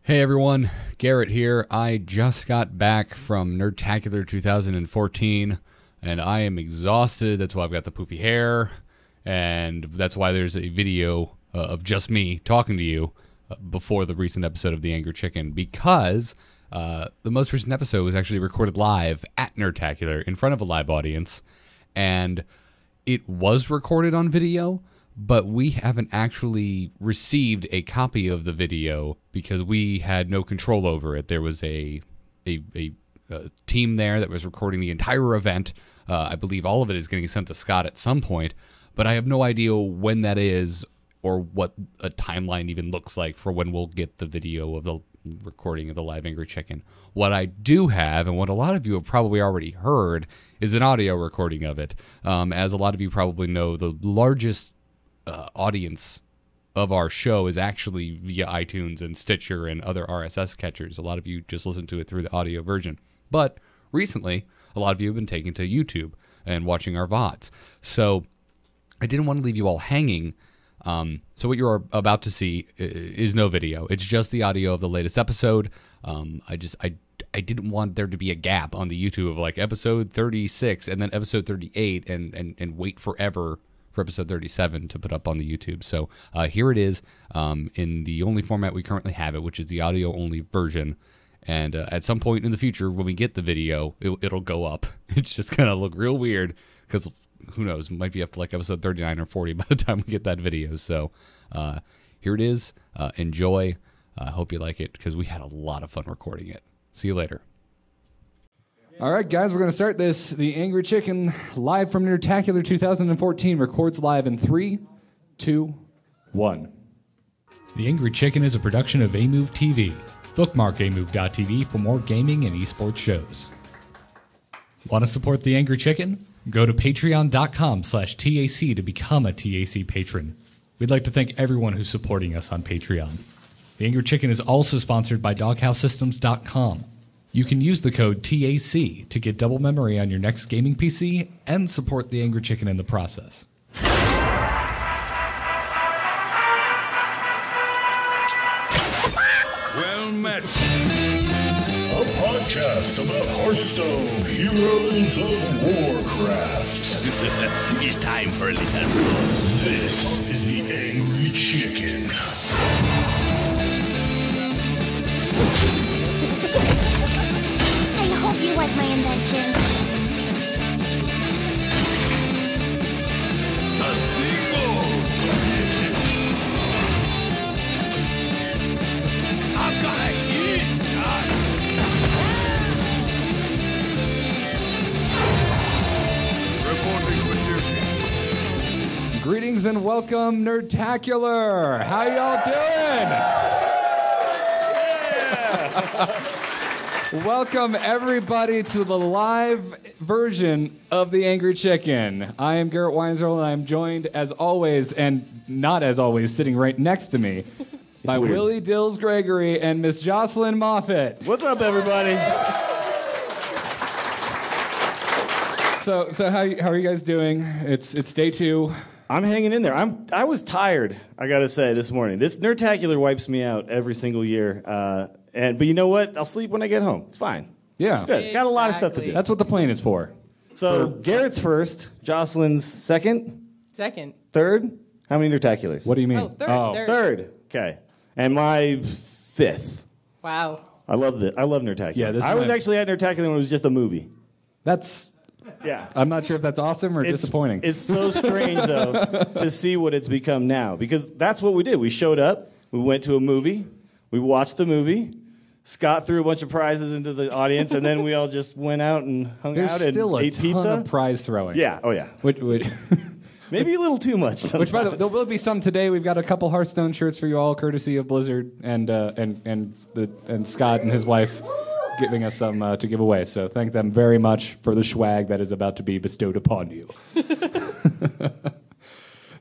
Hey everyone, Garrett here. I just got back from Nerdtacular 2014, and I am exhausted. That's why I've got the poofy hair, and that's why there's a video of just me talking to you before the recent episode of The Angry Chicken, because the most recent episode was actually recorded live at Nerdtacular in front of a live audience, and it was recorded on video, but we haven't actually received a copy of the video because we had no control over it. There was a team there that was recording the entire event. I believe all of it is getting sent to Scott at some point, but I have no idea when that is or what a timeline even looks like for when we'll get the video of the recording of the live Angry Chicken. What I do have, and what a lot of you have probably already heard, is an audio recording of it. As a lot of you probably know, the largest audience of our show is actually via iTunes and Stitcher and other RSS catchers. A lot of you just listen to it through the audio version. But recently, a lot of you have been taking to YouTube and watching our VODs. So I didn't want to leave you all hanging. So what you're about to see is no video. It's just the audio of the latest episode. I didn't want there to be a gap on the YouTube of like episode 36 and then episode 38 and wait forever for episode 37 to put up on the YouTube. So here it is in the only format we currently have it, which is the audio-only version. And at some point in the future, when we get the video, it'll go up. It's just going to look real weird because who knows, it might be up to like episode 39 or 40 by the time we get that video. So here it is. Enjoy. I hope you like it because we had a lot of fun recording it. See you later. All right, guys, we're going to start this. The Angry Chicken, live from Nerdtacular 2014, records live in 3, 2, 1. The Angry Chicken is a production of AMove TV. Bookmark amove.tv for more gaming and eSports shows. Want to support The Angry Chicken? Go to patreon.com/TAC to become a TAC patron. We'd like to thank everyone who's supporting us on Patreon. The Angry Chicken is also sponsored by DoghouseSystems.com. You can use the code TAC to get double memory on your next gaming PC and support The Angry Chicken in the process. Well met. A podcast about Hearthstone, Heroes of Warcraft. It's time for a little roll. This is The Angry Chicken. I hope you like my invention. I'm gonna eat that. Reporting for duty. Greetings and welcome, Nerdtacular. How y'all doing? Welcome, everybody, to the live version of The Angry Chicken. I am Garrett Weinzierl, and I am joined, as always, and not as always, sitting right next to me, by Willie Dills Gregory and Miss Jocelyn Moffat. What's up, everybody? So how are you guys doing? It's day 2. I'm hanging in there. I was tired, I gotta say, this morning. This Nerdtacular wipes me out every single year. But you know what? I'll sleep when I get home. It's fine. Yeah. It's good. Got a lot of stuff to do. That's what the plane is for. So Garrett's first, Jocelyn's second, Second. third. How many Nerdtaculars? What do you mean? Oh, third. Third. Okay. And my fifth. Wow. I love Nerdtacular. Yeah, this is I was my- actually at Nerdtacular when it was just a movie. That's... Yeah. I'm not sure if that's awesome or disappointing. It's so strange, though, to see what it's become now. Because that's what we did. We showed up. We went to a movie. We watched the movie. Scott threw a bunch of prizes into the audience, and then we all just went out and hung There's out and still a ate ton pizza. of prize throwing. Yeah. Oh, yeah. Which Maybe a little too much sometimes. Which, by the way, there will be some today. We've got a couple Hearthstone shirts for you all, courtesy of Blizzard and Scott and his wife giving us some to give away. So thank them very much for the swag that is about to be bestowed upon you.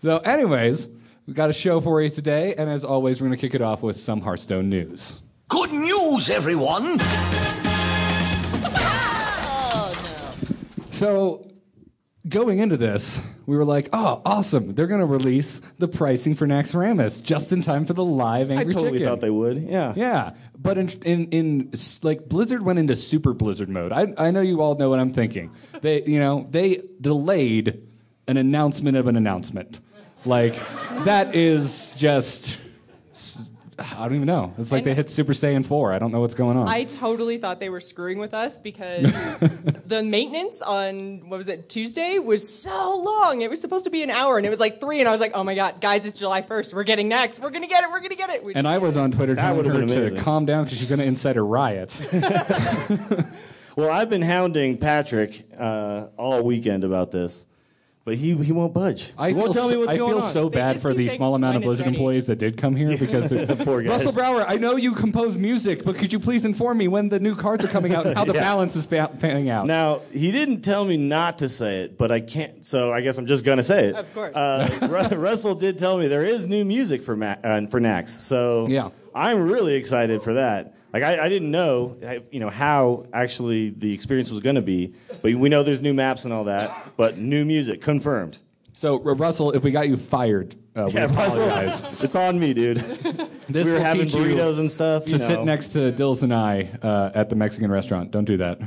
So anyways, we've got a show for you today, and as always, we're going to kick it off with some Hearthstone news. Good news, everyone. So going into this, we were like, oh, awesome. They're going to release the pricing for Naxxramas just in time for the live Angry I totally Chicken. thought they would. Yeah. Yeah, but in like Blizzard went into super Blizzard mode. I know you all know what I'm thinking. They delayed an announcement of an announcement. Like that is just I don't even know. It's like they hit Super Saiyan 4. I don't know what's going on. I totally thought they were screwing with us because the maintenance on, what was it, Tuesday was so long. It was supposed to be an hour, and it was like 3, and I was like, oh my God, guys, it's July 1st. We're getting Naxx. We're going to get it. We're going to get it. And I was on Twitter telling her to calm down because she's going to incite a riot. Well, I've been hounding Patrick all weekend about this. But he won't budge. He won't tell me what's going on. I feel so bad for the small amount of Blizzard employees that did come here because the poor guys. Russell Brower, I know you compose music, but could you please inform me when the new cards are coming out and how the balance is panning out? Now, he didn't tell me not to say it, but I can't, so I guess I'm just going to say it. Of course. Russell did tell me there is new music for Naxx, so yeah. I'm really excited for that. Like I didn't know, how actually the experience was going to be, but we know there's new maps and all that. But new music confirmed. So Russell, if we got you fired, we apologize. Russell, it's on me, dude. We were having burritos and stuff. To sit next to Dills and I at the Mexican restaurant. Don't do that.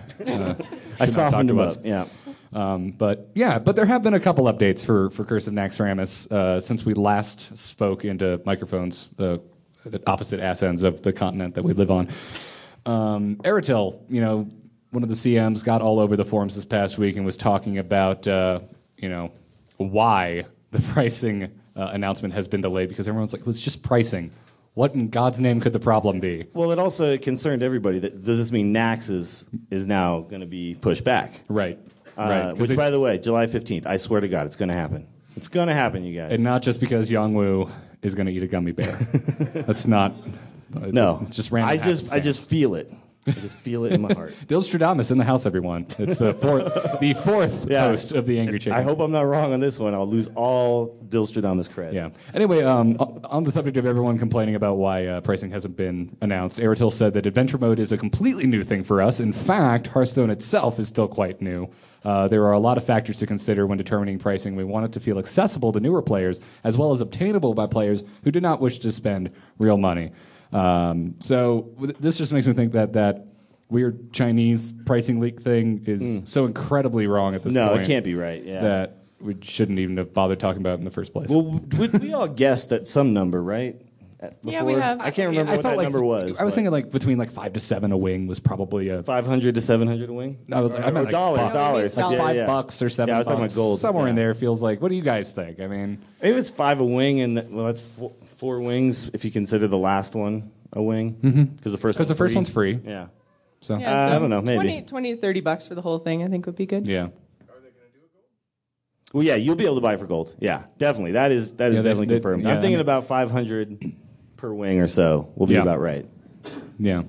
I softened him up. Yeah. But there have been a couple updates for Curse of Naxxramas since we last spoke into microphones. The opposite ass ends of the continent that we live on. Aerotel, one of the CMs got all over the forums this past week and was talking about, why the pricing announcement has been delayed because everyone's like, well, it's just pricing. What in God's name could the problem be? Well, it also concerned everybody. Does this mean Naxx is now going to be pushed back? Right. Which, by the way, July 15th, I swear to God, it's going to happen. It's going to happen, you guys. And not just because Yongwoo is going to eat a gummy bear. That's not. No. It's just random. I just feel it. I just feel it in my heart. Dills in the house, everyone. It's the fourth host of the Angry Chicken. I hope I'm not wrong on this one. I'll lose all Dills cred. Yeah. Anyway, on the subject of everyone complaining about why pricing hasn't been announced, Aerotel said that adventure mode is a completely new thing for us. In fact, Hearthstone itself is still quite new. There are a lot of factors to consider when determining pricing. We want it to feel accessible to newer players, as well as obtainable by players who do not wish to spend real money. So this just makes me think that weird Chinese pricing leak thing is so incredibly wrong at this point. No, it can't be right. Yeah. That we shouldn't even have bothered talking about it in the first place. Well, we all guessed at some number, right? Before? Yeah, we have. I can't remember what that number was. I was thinking like between 5 to 7 a wing was probably a 500 to 700 a wing. I meant like dollars. Like $5 or $7. Yeah, I was talking about gold. Somewhere in there feels like. What do you guys think? I mean, maybe it's 5 a wing, and that's 4 wings if you consider the last one a wing. Because the first one's free. Yeah. So I don't know. Maybe 20 to $30 for the whole thing. I think would be good. Yeah. Well, yeah, you'll be able to buy it for gold. Yeah, definitely. That is definitely confirmed. Yeah, I'm thinking about 500 per wing or so. Will be about right. Yeah.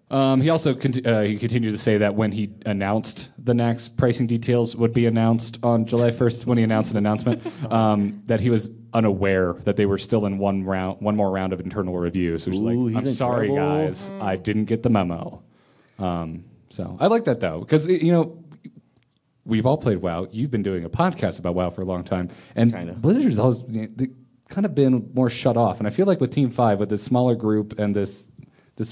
He also he continued to say that when he announced the Naxx pricing details would be announced on July 1st, when he announced an announcement, that he was unaware that they were still in one more round of internal review. So he's like, I'm sorry, guys, I didn't get the memo. So I like that, though, because, we've all played WoW. You've been doing a podcast about WoW for a long time. And Blizzard's always kind of been more shut off. And I feel like with Team 5, with this smaller group and this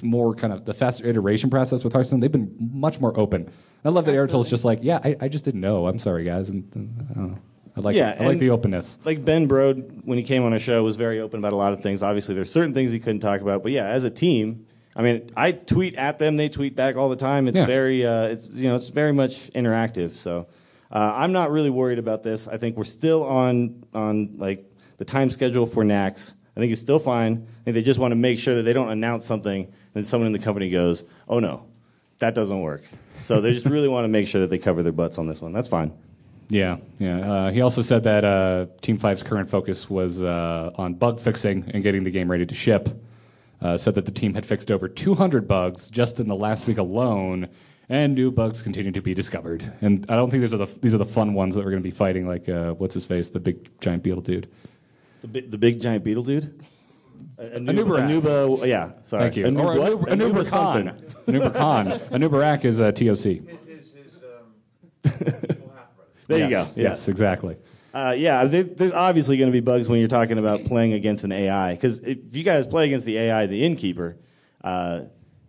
more kind of the faster iteration process with Hearthstone, they've been much more open. I love that Airtel's just like, I just didn't know. I'm sorry, guys. And I don't know. I like the openness. Like Ben Brode, when he came on a show, was very open about a lot of things. Obviously, there's certain things he couldn't talk about. But yeah, as a team, I mean, I tweet at them, they tweet back all the time. It's very, it's very much interactive. So I'm not really worried about this. I think we're still on like the time schedule for Naxx. I think it's still fine. I think they just want to make sure that they don't announce something and someone in the company goes, "Oh no, that doesn't work." So they just really want to make sure that they cover their butts on this one. That's fine. Yeah. He also said that Team 5's current focus was on bug fixing and getting the game ready to ship. Said that the team had fixed over 200 bugs just in the last week alone, and new bugs continue to be discovered. And I don't think these are the fun ones that we're going to be fighting, like, what's his face, the big giant beetle dude. The big giant beetle dude? Anubarak. Yeah, sorry. Thank you. Anuba Khan. Anubarak is TOC. His full half brother. There you go. Yes, exactly. There's obviously going to be bugs when you're talking about playing against an AI. Because if you guys play against the AI, the innkeeper,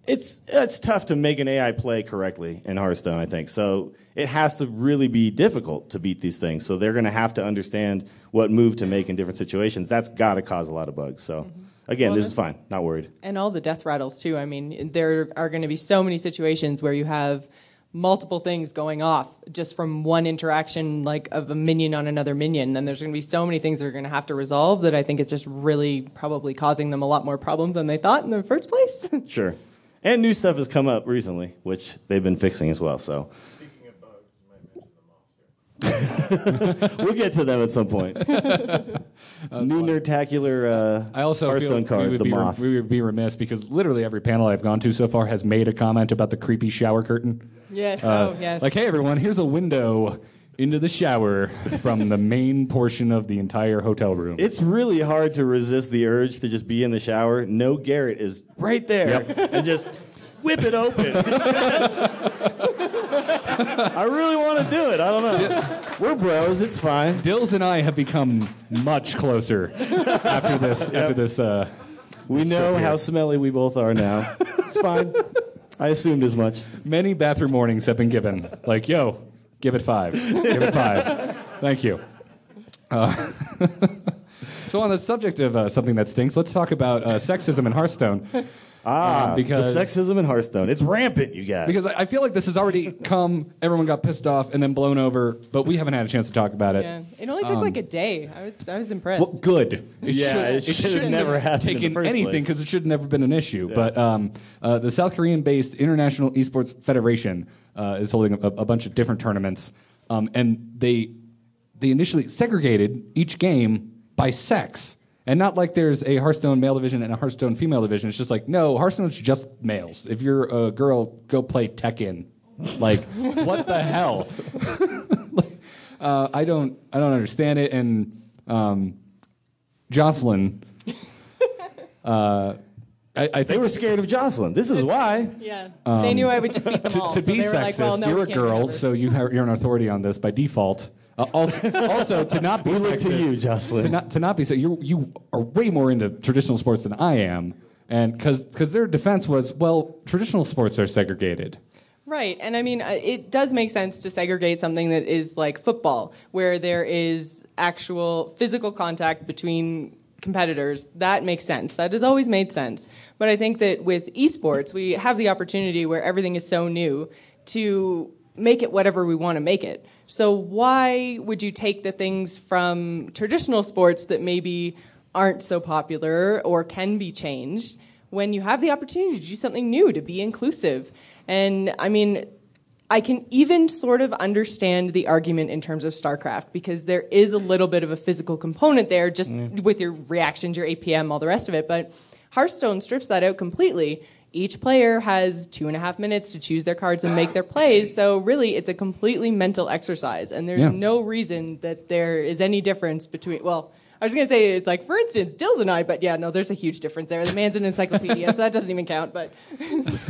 it's tough to make an AI play correctly in Hearthstone, I think. So it has to really be difficult to beat these things. So they're going to have to understand what move to make in different situations. That's got to cause a lot of bugs. So again, this is fine. Not worried. And all the death rattles, too. I mean, there are going to be so many situations where you have multiple things going off just from one interaction, like of a minion on another minion. And there's going to be so many things they're going to have to resolve that I think it's just really probably causing them a lot more problems than they thought in the first place. Sure. And new stuff has come up recently, which they've been fixing as well. So Speaking of bugs, you might mention them off here. we'll get to them at some point. New Nerdtacular I also Hearthstone feel card, the moth. we would be remiss because literally every panel I've gone to so far has made a comment about the creepy shower curtain. Yes, yes. Like, hey, everyone, here's a window into the shower from the main portion of the entire hotel room. It's really hard to resist the urge to just be in the shower. No Garrett is right there and just whip it open. I really want to do it. I don't know. We're bros. It's fine. Dills and I have become much closer after this. After this, We know how smelly we both are now. It's fine. I assumed as much. many bathroom mornings have been given. Like, yo, give it 5. Give it 5. Thank you. So on the subject of something that stinks, let's talk about sexism in Hearthstone. Because the sexism in Hearthstone. It's rampant, you guys. Because I feel like this has already come, everyone got pissed off and then blown over, but we haven't had a chance to talk about it. Yeah. It only took like a day. I was impressed. Well, good. it should have never happened in the taken first anything place. because it should have never been an issue. Yeah. But the South Korean-based International eSports Federation is holding a bunch of different tournaments, and they initially segregated each game by sex. And not like there's a Hearthstone male division and a Hearthstone female division. It's just like, no, Hearthstone's just males. If you're a girl, go play Tekken. Like, what the hell? I don't understand it. And Jocelyn, I think They were scared of Jocelyn. This is why. Yeah. They knew I would just beat them all. to so be they were sexist, like, well, no, you're we a can't girl, cover. so you're an authority on this by default. Also, to not be We sexist, look to you, Jocelyn. to not be so you are way more into traditional sports than I am, and because their defense was, well, traditional sports are segregated. Right, and I mean, it does make sense to segregate something that is like football, where there is actual physical contact between competitors. That makes sense. That has always made sense. But I think that with esports, we have the opportunity where everything is so new to make it whatever we want to make it. So why would you take the things from traditional sports that maybe aren't so popular or can be changed when you have the opportunity to do something new, to be inclusive? And I mean, I can even sort of understand the argument in terms of StarCraft because there is a little bit of a physical component there just with your reactions, your APM, all the rest of it. But Hearthstone strips that out completely. Each player has 2.5 minutes to choose their cards and make their plays. So really, it's a completely mental exercise. And there's no reason that there is any difference between, well, I was going to say it's like, for instance, Dills and I, but yeah, no, there's a huge difference there. The man's an encyclopedia, so that doesn't even count. But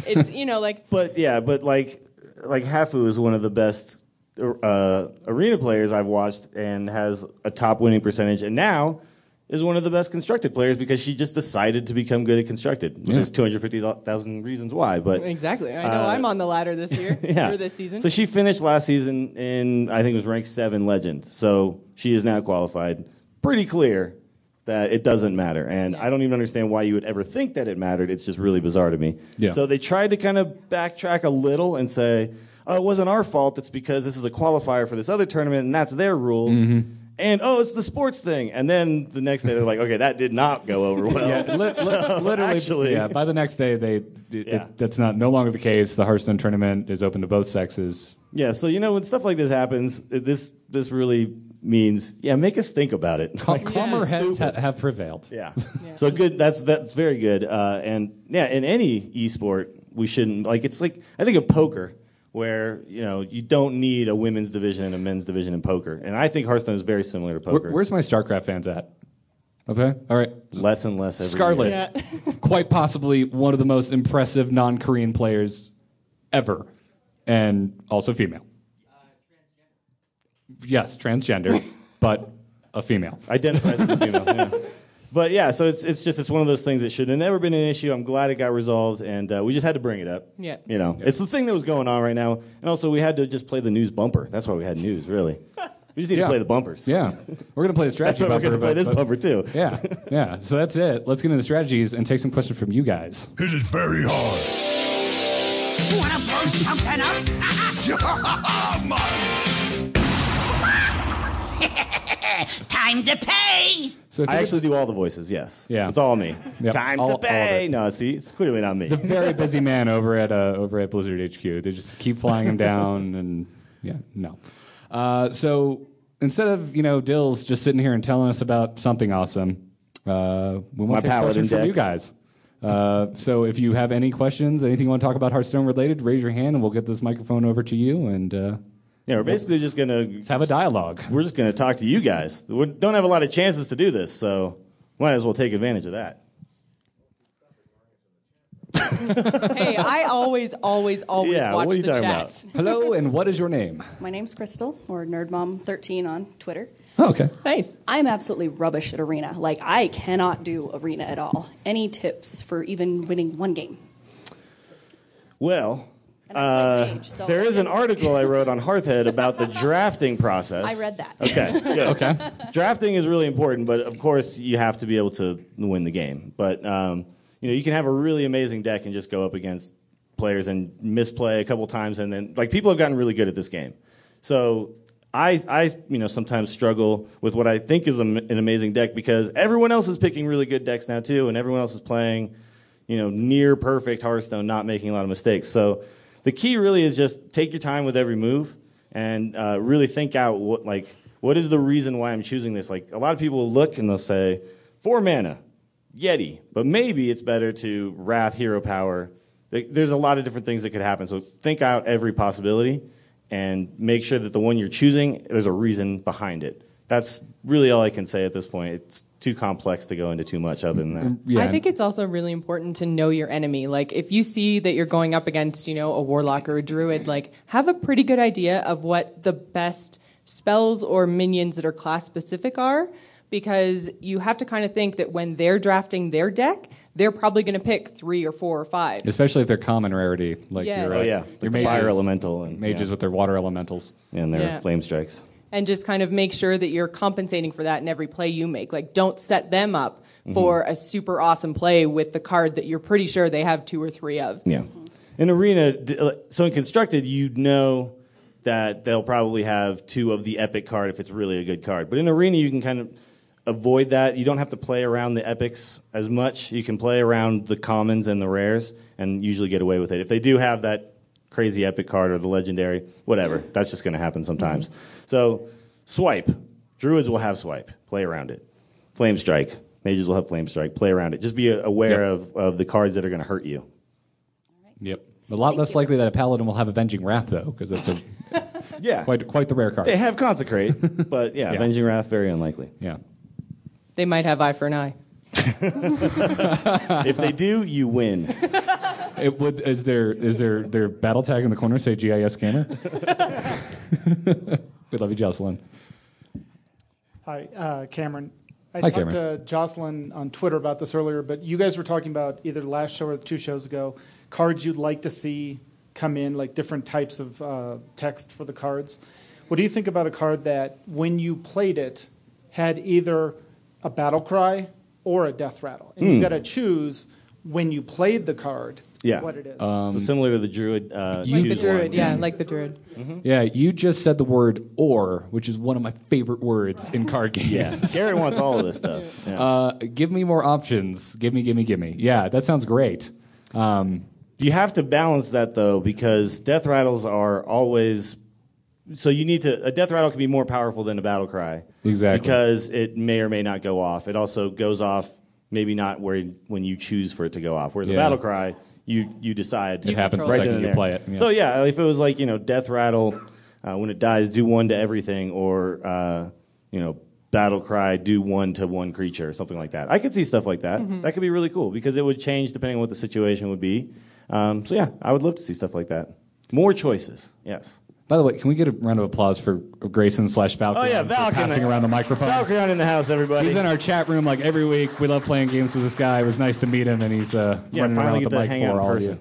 it's, like... But like Hafu is one of the best arena players I've watched and has a top winning percentage. And now is one of the best constructed players because she just decided to become good at constructed. Yeah. There's 250,000 reasons why, but exactly. I know I'm on the ladder this year or this season. So she finished last season in, I think it was ranked 7 legend. So she is now qualified. Pretty clear that it doesn't matter, and I don't even understand why you would ever think that it mattered. It's just really bizarre to me. Yeah. So they tried to kind of backtrack a little and say, "Oh, it wasn't our fault. It's because this is a qualifier for this other tournament, and that's their rule." Mm-hmm. And, it's the sports thing. And then the next day, they're like, okay, that did not go over well. Literally, actually, by the next day, that's no longer the case. The Hearthstone tournament is open to both sexes. Yeah, so, when stuff like this happens, this really means, make us think about it. Calmer heads have prevailed. Yeah. So good, that's very good. And, in any esport, we shouldn't, it's like, I think of poker, where you don't need a women's division and a men's division in poker, and I think Hearthstone is very similar to poker. Where's my StarCraft fans at? Okay, all right. Less and less every Scarlet, year. quite possibly one of the most impressive non-Korean players ever, and also female. yes, transgender, but a female. Identifies as a female. Yeah. But yeah, so it's one of those things that should have never been an issue. I'm glad it got resolved, and we just had to bring it up. Yeah. It's the thing that was going on right now, and also we had to just play the news bumper. That's why we had news, really. We just need to play the bumpers. Yeah, we're gonna play the strategy. That's why we're gonna play this bumper too. Yeah. So that's it. Let's get into the strategies and take some questions from you guys. Hit it very hard. Wanna blow something up? Time to pay! So I actually do all the voices, yes. Yeah. It's all me. Yep. Time All to of pay. it. No, see, it's clearly not me. He's a very busy man over at Blizzard HQ. They just keep flying him down, and no. So instead of Dills just sitting here and telling us about something awesome, we want to take questions from you guys. So if you have any questions, anything you want to talk about Hearthstone related, raise your hand, and we'll get this microphone over to you. And we're basically just gonna have a dialogue. We're just gonna talk to you guys. We don't have a lot of chances to do this, so might as well take advantage of that. Hey, I always watch what are you the talking chat. about? Hello, and what is your name? My name's Crystal, or NerdMom13 on Twitter. Oh, okay. Nice. I'm absolutely rubbish at Arena. Like, I cannot do Arena at all. Any tips for even winning one game? Well, And I play Mage, so there is an article I wrote on Hearthhead about the drafting process. I read that. Okay, good. Okay. Drafting is really important, but of course you have to be able to win the game. But you can have a really amazing deck and just go up against players and misplay a couple times, and then people have gotten really good at this game. So I sometimes struggle with what I think is an amazing deck because everyone else is picking really good decks now too, and everyone else is playing near perfect Hearthstone, not making a lot of mistakes. So the key really is just take your time with every move and really think out what is the reason why I'm choosing this. Like a lot of people will look and they'll say 4 mana, Yeti, but maybe it's better to Wrath, Hero Power. There's a lot of different things that could happen. So think out every possibility and make sure that the one you're choosing, there's a reason behind it. That's really all I can say at this point. It's too complex to go into too much other than that. Yeah. I think it's also really important to know your enemy. Like, if you see that you're going up against, a warlock or a druid, have a pretty good idea of what the best spells or minions that are class specific are, because you have to kind of think that when they're drafting their deck, they're probably going to pick 3 or 4 or 5. Especially if they're common rarity, like Yes. your mages, fire elemental and mages with their water elementals and their flame strikes. And just kind of make sure that you're compensating for that in every play you make. Like, don't set them up for a super awesome play with the card that you're pretty sure they have 2 or 3 of. Yeah. In Arena, so in Constructed, that they'll probably have 2 of the epic card if it's really a good card. But in Arena, you can kind of avoid that. You don't have to play around the epics as much. You can play around the commons and the rares and usually get away with it. If they do have that crazy epic card or the legendary, whatever, that's just going to happen sometimes. So swipe. Druids will have swipe. Play around it. Flame strike. Mages will have flame strike. Play around it. Just be aware of the cards that are going to hurt you. Yep. A lot less likely that a paladin will have Avenging Wrath, though, because that's quite the rare card. They have Consecrate, but Avenging Wrath, very unlikely. Yeah. They might have Eye for an Eye. If they do, you win. Is their battle tag in the corner say GIS Gamer? We love you, Jocelyn. Hi, Cameron. I Hi, talked Cameron. to Jocelyn on Twitter about this earlier, but you guys were talking about either last show or 2 shows ago, cards you'd like to see come in, like different types of text for the cards. What do you think about a card that, when you played it, had either a battle cry or a death rattle? And you got to choose when you played the card what it is. So similar to the Druid. Like the Druid, like the Druid. Mm-hmm. Yeah, you just said the word "or," which is one of my favorite words in card games. Yeah, Garrett wants all of this stuff. Yeah. Give me more options. Give me. Yeah, that sounds great. You have to balance that, though, because death rattles are always... So you need to... A death rattle can be more powerful than a battle cry. Exactly. Because it may or may not go off. It also goes off maybe not when you choose for it to go off. Whereas a battle cry, you decide... It happens the right second then you and play there. it. Yeah. So yeah, if it was like, death rattle, when it dies, do 1 to everything, or, battle cry, do 1 to 1 creature, or something like that. I could see stuff like that. Mm-hmm. That could be really cool, because it would change depending on what the situation would be. So yeah, I would love to see stuff like that. More choices, yes. By the way, can we get a round of applause for Grayson / Valkyrie? Oh, yeah, Valkyrie. Passing around the microphone. Valkyrie in the house, everybody. He's in our chat room like every week. We love playing games with this guy. It was nice to meet him, and he's running around with the mic for all of you.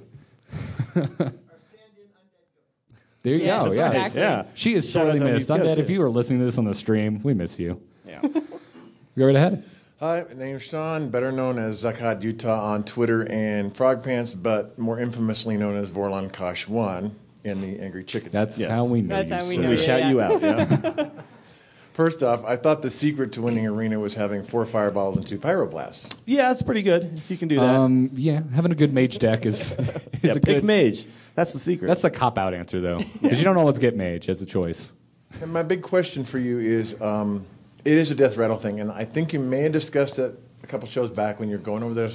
There you go. Yeah, exactly. Yeah. She is Shout out sorely to missed. Nico, Undead, too. if you are listening to this on the stream, we miss you. Yeah. Go right ahead. Hi, my name's Sean, better known as Zakat Utah on Twitter and Frog Pants, but more infamously known as Vorlon Kosh 1 in the Angry Chicken. That's how we know That's you. how we sir. know We you, shout yeah. you out. Yeah. First off, I thought the secret to winning Arena was having 4 fireballs and 2 pyroblasts. Yeah, that's pretty good if you can do that. Yeah, having a good mage deck is Yeah, a pick good mage. That's the secret. That's the cop-out answer, though, because you don't always get mage as a choice. And my big question for you is, it is a death rattle thing, and I think you may have discussed it a couple shows back when you're going over there.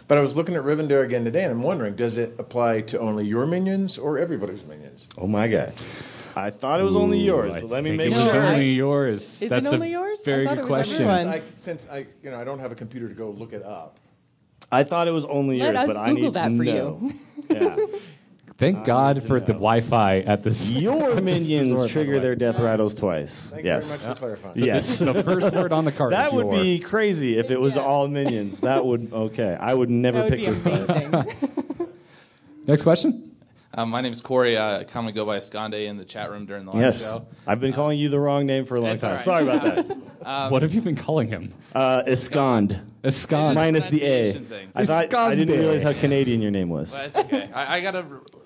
But I was looking at Rivendare again today, and I'm wondering, does it apply to only your minions or everybody's minions? Oh, my God. I thought it was only yours, but let me make it was sure. only yours. Is That's it only a yours? very I thought good it was question. everyone's. Since I don't have a computer to go look it up. I thought it was only Let yours, us but I Google need that to for know. you. Yeah. Thank God for the Wi-Fi at this. Your minions resort, by the trigger way. their death rattles twice. Thank you yes. very much for clarifying. Yes. The first word on the card. That is would your. be crazy if it was Yeah. all minions. That would, okay. I would never That would pick be this card. amazing. Next question. My name's Corey. I commonly go by Skande in the chat room during the live Yes. show. I've been calling you the wrong name for a long That's time. all right. Sorry about that. What have you been calling him? Escond. Escond. Minus the A. Pronunciation thing. I didn't Esconde. realize how Canadian your name was. Well, that's okay. I got to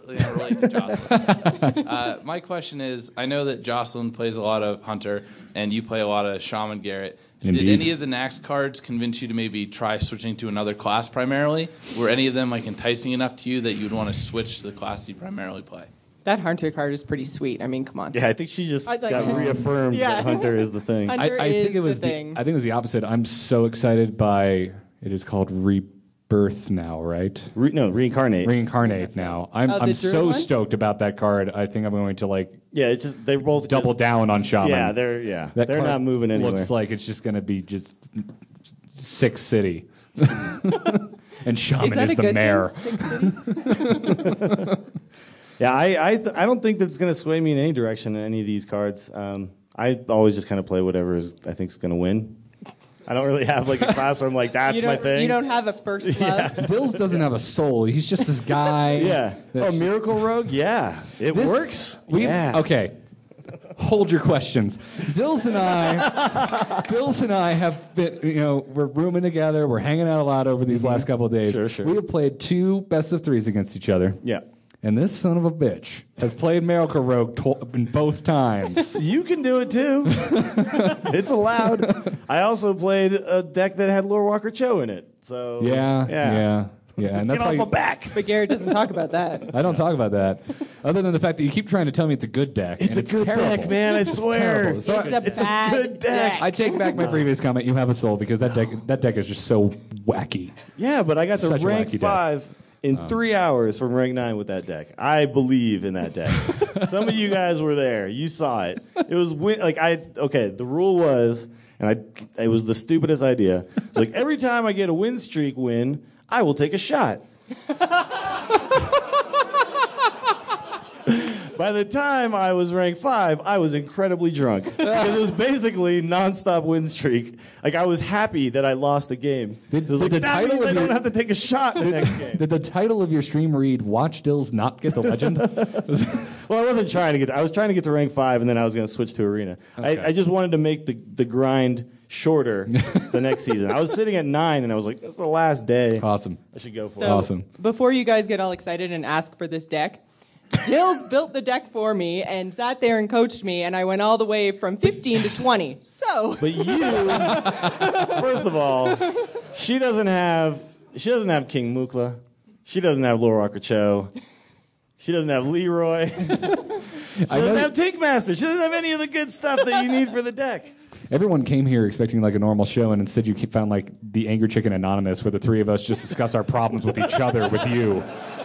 relate to Jocelyn. My question is, I know that Jocelyn plays a lot of Hunter, and you play a lot of Shaman Garrett. Indeed. Did any of the Naxx cards convince you to maybe try switching to another class primarily? Were any of them like enticing enough to you that you would want to switch to the class you primarily play? That Hunter card is pretty sweet. I mean, come on. Yeah, I think she just I like- got reaffirmed Yeah. that Hunter is the thing. Hunter I is think it was the thing. I think it was the opposite. I'm so excited by it is called Rebirth now, right? Reincarnate. Reincarnate now. I'm Oh, the I'm Druid so one? stoked about that card. I think I'm going to like Yeah, it's just they both double just, down on Shaman. Yeah, they're card not moving anywhere. Looks like it's just going to be just Six City. And Shaman that is a the good mayor. thing? Six City? Yeah, I don't think that's going to sway me in any direction in any of these cards. I always just kind of play whatever I think is going to win. I don't really have like a class where I'm like, that's You my don't, thing. you don't have a first love. Dills doesn't have a soul. He's just this guy. Yeah. that's Oh, just- Miracle Rogue? Yeah. It This- works. We've, Yeah. Okay. Hold your questions. Dills and I have been, we're rooming together. We're hanging out a lot over these last couple of days. Sure. We have played 2 best of 3s against each other. Yeah. And this son of a bitch has played Miracle Rogue both times. You can do it too. It's allowed. I also played a deck that had Lore Walker Cho in it. So Yeah. And that's Get why off my back. But Garrett doesn't talk about that. I don't talk about that. Other than the fact that you keep trying to tell me it's a good deck. It's and a good terrible. deck, man. I swear. terrible. So It's a bad good deck. I take back my previous comment. You have a soul because that deck is just so wacky. Yeah, but I got to Such a rank wacky deck. 5 in 3 hours from rank 9 with that deck. I believe in that deck. Some of you guys were there. You saw it. It was the rule was, and it was the stupidest idea. It's like every time I get a win streak win, I will take a shot. By the time I was ranked 5, I was incredibly drunk because it was basically nonstop win streak. Like I was happy that I lost the game. It was like, that means I don't have to take a shot in the next game. Did the title of your stream read "Watch Dills Not Get the Legend"? Well, I wasn't trying to get. I was trying to get to rank 5, and then I was going to switch to arena. Okay. I just wanted to make the grind shorter the next season. I was sitting at 9, and I was like, "It's the last day. Awesome. I should go for So, it." Awesome. Before you guys get all excited and ask for this deck, Dills built the deck for me and sat there and coached me, and I went all the way from 15 to 20. So, But you, first of all, she doesn't have King Mukla. She doesn't have Lore Walker Cho. She doesn't have Leroy. She doesn't have Tinkmaster. She doesn't have any of the good stuff that you need for the deck. Everyone came here expecting like a normal show, and instead you found like the Angry Chicken Anonymous, where the 3 of us just discuss our problems with each other with you.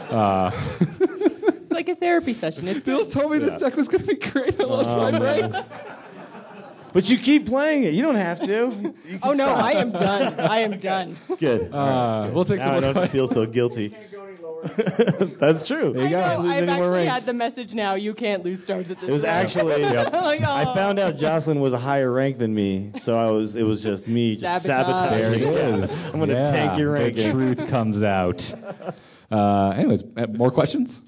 it's like a therapy session. It's Dills told me this deck was going to be great. I lost my ranks. But you keep playing it. You don't have to. You can Oh no, stop. I am done. I am done. Good. We'll take Now some I more don't questions. feel so guilty. Can't go any lower That's true. There you go. No, lose I've any more actually ranks. had the message now. You can't lose stars at this. It was rate. actually. Like, oh. I found out Jocelyn was a higher rank than me, so it was just me just Sabotage. There it sabotaging. is. I'm going to tank your The ranking. truth comes out. Anyways, more questions?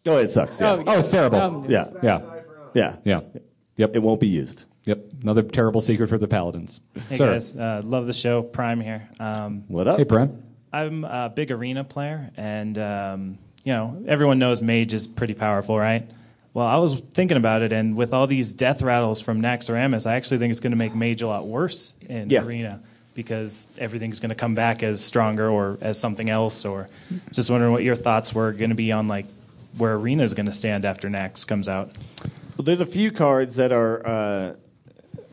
Oh, it sucks. Yeah. Oh, Oh, it's terrible. Yeah. Yeah. Yeah. Yeah. Yep. It won't be used. Yep. Another terrible secret for the Paladins. Hey Sir. guys, love the show. Prime here. What up? Hey, Brian. I'm a big arena player, and everyone knows Mage is pretty powerful, right? Well, I was thinking about it, and with all these death rattles from Naxxramas, I actually think it's going to make Mage a lot worse in arena because everything's going to come back as stronger or as something else. Or just wondering what your thoughts were going to be on like where arena is going to stand after Naxx comes out. Well, there's a few cards that are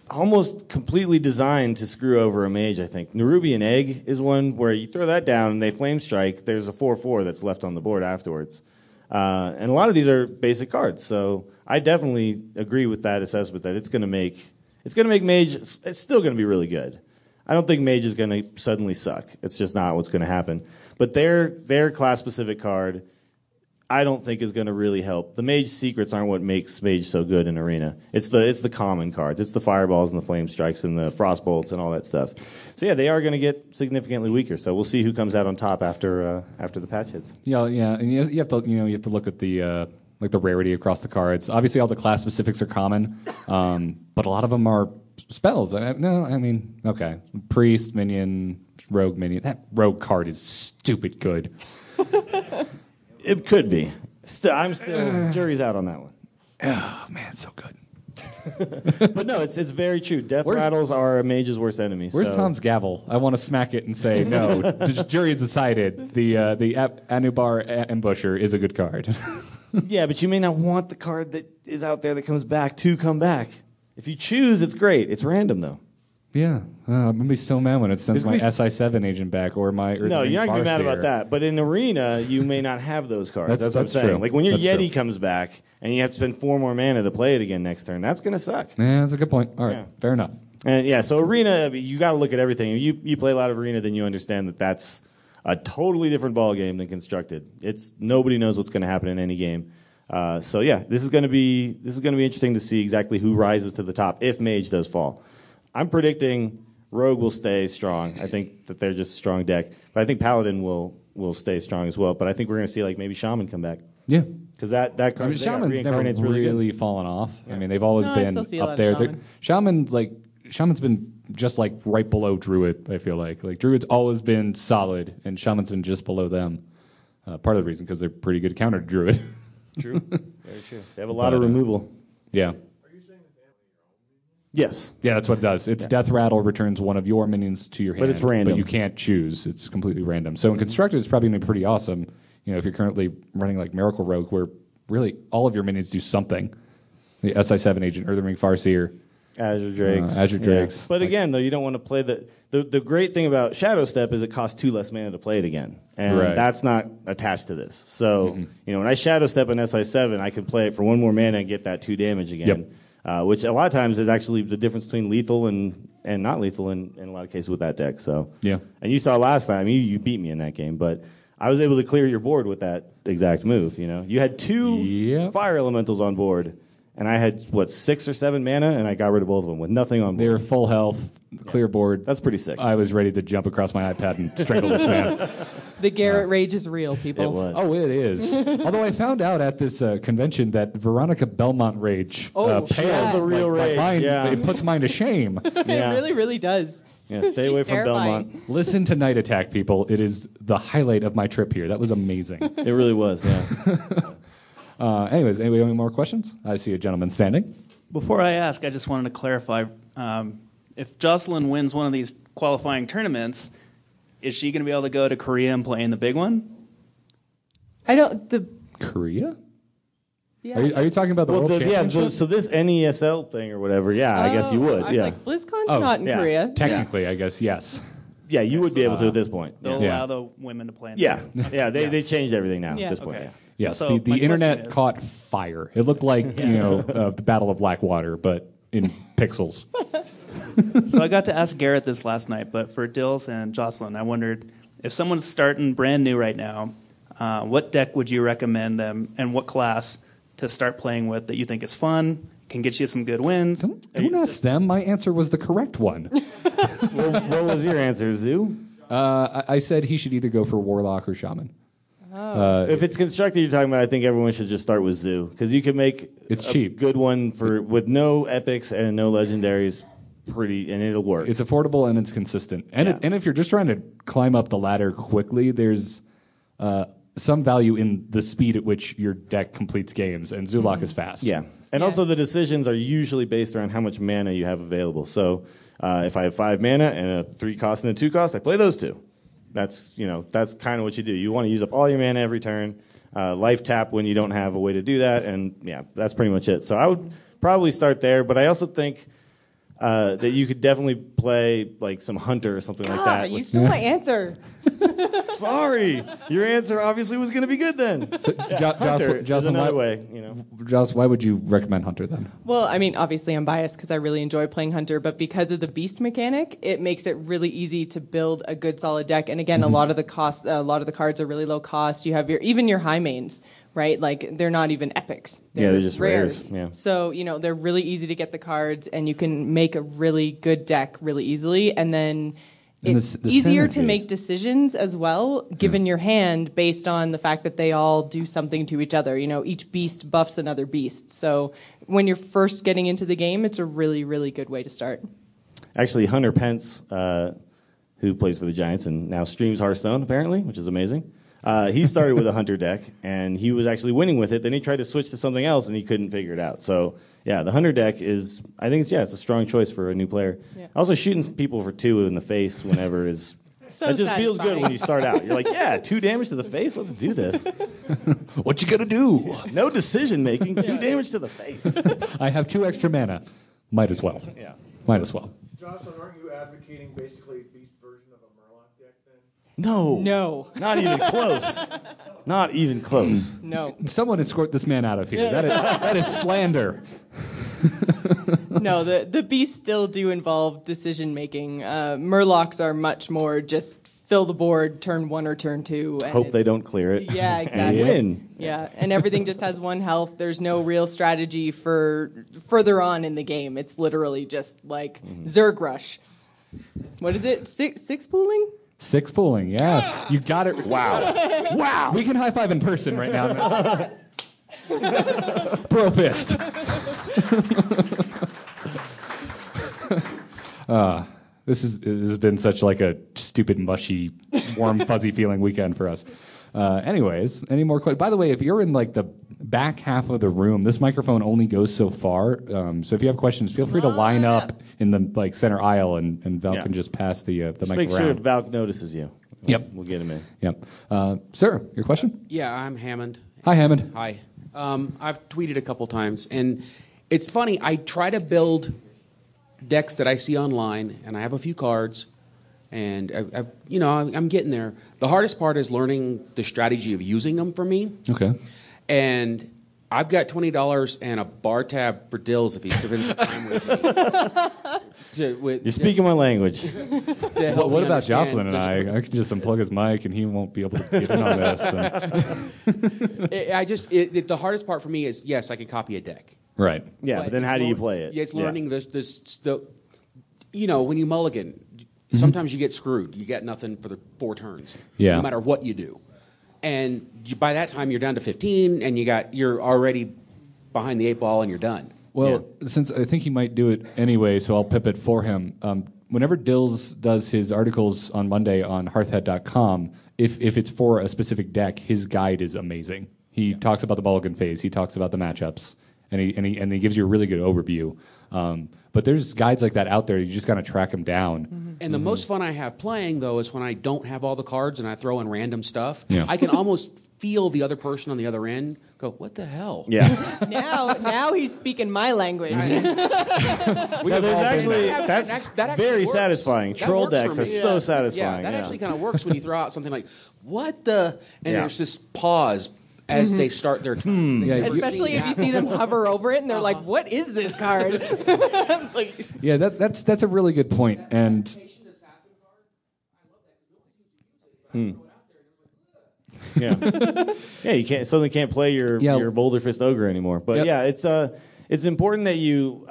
almost completely designed to screw over a mage, I think. Nerubian Egg is one where you throw that down and they flame strike. There's a 4/4 that's left on the board afterwards. And a lot of these are basic cards. So I definitely agree with that assessment that it's going to make Mage, it's still going to be really good. I don't think Mage is going to suddenly suck. It's just not what's going to happen. But their class-specific card, I don't think is going to really help. The Mage secrets aren't what makes Mage so good in Arena. It's the common cards. It's the fireballs and the flame strikes and the frost bolts and all that stuff. So yeah, they are going to get significantly weaker. So we'll see who comes out on top after the patch hits. Yeah, and you have to look at the the rarity across the cards. Obviously, all the class specifics are common, but a lot of them are spells. Okay, priest, minion, rogue, minion. That rogue card is stupid good. It could be. I'm still jury's out on that one. Oh man, it's so good. But no, it's very true. Death rattles are a mage's worst enemy. Where's so. Tom's gavel? I want to smack it and say no. The jury has decided the Anubar Ambusher is a good card. Yeah, but you may not want the card that is out there that comes back to come back. If you choose, it's great. It's random though. Yeah, I'm gonna be so mad when it sends my SI7 agent back or my. No, you're not gonna be mad Farseer. about that. But in Arena, you may not have those cards. That's what I'm that's saying. true. Like when your That's Yeti true. comes back and you have to spend 4 more mana to play it again next turn, that's gonna suck. Yeah, that's a good point. All right, Yeah. fair enough. And yeah, so Arena, you got to look at everything. If you play a lot of Arena, then you understand that that's a totally different ball game than Constructed. It's nobody knows what's going to happen in any game. So yeah, this is going to be interesting to see exactly who rises to the top if Mage does fall. I'm predicting Rogue will stay strong. I think that they're just a strong deck, but I think Paladin will stay strong as well. But I think we're going to see like maybe Shaman come back. Yeah, because that card Shaman's never reincarnate's really good. fallen off. Yeah. I mean, they've always No, I been still see a lot up of there. Shaman's been just like right below Druid. I feel like Druid's always been solid, and Shaman's been just below them. Part of the reason because they're pretty good counter to Druid. True, very true. They have a lot of removal. Yeah. Yes. Yeah, that's what it does. It's Death Rattle returns one of your minions to your hand. But it's random. But you can't choose. It's completely random. So in Constructed, it's probably going to be pretty awesome. If you're currently running like Miracle Rogue, where really all of your minions do something. The SI7 agent, Earthring Farseer, Azure Drakes. Drakes. But again, though, you don't want to play the great thing about Shadow Step is it costs 2 less mana to play it again. And that's not attached to this. So, when I Shadow Step an SI7, I can play it for 1 more mana and get that 2 damage again. Yep. Which a lot of times is actually the difference between lethal and not lethal in a lot of cases with that deck. So yeah. And you saw last time, you beat me in that game, but I was able to clear your board with that exact move. You had 2 fire elementals on board, and I had 6 or 7 mana, and I got rid of both of them with nothing on board. They were full health, clear board. That's pretty sick. I was ready to jump across my iPad and strangle this man. The Garrett rage is real, people. It was. Oh, it is. Although I found out at this convention that Veronica Belmont rage pales the real rage. mine. Yeah. It puts mine to shame. It really, really does. Yeah, stay away from terrifying. Belmont. Listen to Night Attack, people. It is the highlight of my trip here. That was amazing. It really was, yeah. Anyways, anybody have any more questions? I see a gentleman standing. Before I ask, I just wanted to clarify. If Jocelyn wins one of these qualifying tournaments, is she going to be able to go to Korea and play in the big one? Korea? Yeah. Are you talking about the World Championship? So this NESL thing or whatever, I guess you would. I was like, BlizzCon's not in Korea. Technically, I guess, yes. Yeah, you would be able to at this point. They'll allow the women to play in the Yeah, game. yeah, they changed everything now at this point. Okay. Yeah. Yes, So the my internet question is- caught fire. It looked like the Battle of Blackwater, but in pixels. So I got to ask Garrett this last night, but for Dills and Jocelyn, I wondered If someone's starting brand new right now, what deck would you recommend them, and what class to start playing with that you think is fun, can get you some good wins? Don't ask them. My answer was the correct one. What was your answer, Zoo? I said he should either go for Warlock or Shaman. If it's constructed, you're talking about, I think everyone should just start with Zoo, because you can make it's a cheap. Good one with no epics and no legendaries, and it'll work. It's affordable and it's consistent. And if you're just trying to climb up the ladder quickly, there's some value in the speed at which your deck completes games, and Zulok is fast. Yeah, and also the decisions are usually based around how much mana you have available. So if I have 5 mana and a 3 cost and a 2 cost, I play those 2. That's kind of what you do. You want to use up all your mana every turn, life tap when you don't have a way to do that, and yeah, that's pretty much it. So I would probably start there, but I also think that you could definitely play like some Hunter or something like that. You stole my answer. Sorry, your answer obviously was going to be good then. So, Jocelyn, another way, Jocelyn, why would you recommend Hunter then? Well, I mean, obviously I'm biased because I really enjoy playing Hunter, but because of the beast mechanic, it makes it really easy to build a good solid deck. And again, a lot of the cards are really low cost. You have even your high mains, right? Like they're not even epics. They're just rares. Yeah. So, they're really easy to get the cards, and you can make a really good deck really easily. And then it's easier to make decisions as well, given your hand, based on the fact that they all do something to each other. Each beast buffs another beast. So when you're first getting into the game, it's a really, really good way to start. Actually, Hunter Pence, who plays for the Giants and now streams Hearthstone, apparently, which is amazing. He started with a Hunter deck, and he was actually winning with it. Then he tried to switch to something else, and he couldn't figure it out. So, yeah, the Hunter deck is, I think it's a strong choice for a new player. Yeah. Also, shooting people for 2 in the face whenever is... So that just satisfying. feels good when you start out. You're like, 2 damage to the face? Let's do this. What you gonna do? No decision making, 2 damage to the face. I have 2 extra mana. Might as well. Yeah. Might as well. Jocelyn, aren't you advocating basically Beast version of a Murloc deck then? No. Not even close. Not even close. No. Someone escort this man out of here. That is slander. No, the beasts still do involve decision making. Murlocs are much more just fill the board, turn 1 or turn 2. And hope they don't clear it. Yeah, exactly. And win. Yeah, and everything just has 1 health. There's no real strategy for further on in the game. It's literally just like Zerg Rush. What is it? Six pooling? 6 pooling, yes. You got it. Wow. Wow. We can high five in person right now. Bro fist. This has been such like a stupid, mushy, warm, fuzzy feeling weekend for us. Anyways, any more questions? By the way, if you're in like the back half of the room, this microphone only goes so far. So if you have questions, feel free to line up in the center aisle, and Val can just pass the mic around. Make sure Val notices you. Yep. We'll get him in. Yep. Sir, your question? Yeah, I'm Hammond. Hi, Hammond. Hi. I've tweeted a couple times, and it's funny. I try to build decks that I see online, and I have a few cards, and I'm getting there. The hardest part is learning the strategy of using them for me. Okay. And I've got $20 and a bar tab for Dills if he spends some time with me. You're speaking my language. What about Jocelyn and I? I can just unplug his mic, and he won't be able to get in on this. The hardest part for me is, yes, I can copy a deck. Right. Yeah, but then how do you play it? Yeah, it's learning when you mulligan, sometimes you get screwed. You get nothing for the 4 turns. Yeah. No matter what you do. And by that time, you're down to 15, and you're already behind the 8 ball, and you're done. Well, since I think he might do it anyway, so I'll pip it for him. Whenever Dills does his articles on Monday on hearthhead.com, if it's for a specific deck, his guide is amazing. He talks about the mulligan phase. He talks about the matchups. And he gives you a really good overview. But there's guides like that out there. You just got to track them down. Mm-hmm. And the most fun I have playing, though, is when I don't have all the cards and I throw in random stuff. Yeah. I can almost feel the other person on the other end go, what the hell? Yeah. now he's speaking my language. That's very satisfying. Troll decks are so satisfying. Yeah, that actually kind of works when you throw out something like, what the? And there's this pause as they start their turn. Especially if you see them hover over it and they're like, what is this card? That's a really good point. And Yeah, yeah. You suddenly can't play your Boulder Fist Ogre anymore. But yeah, it's important that you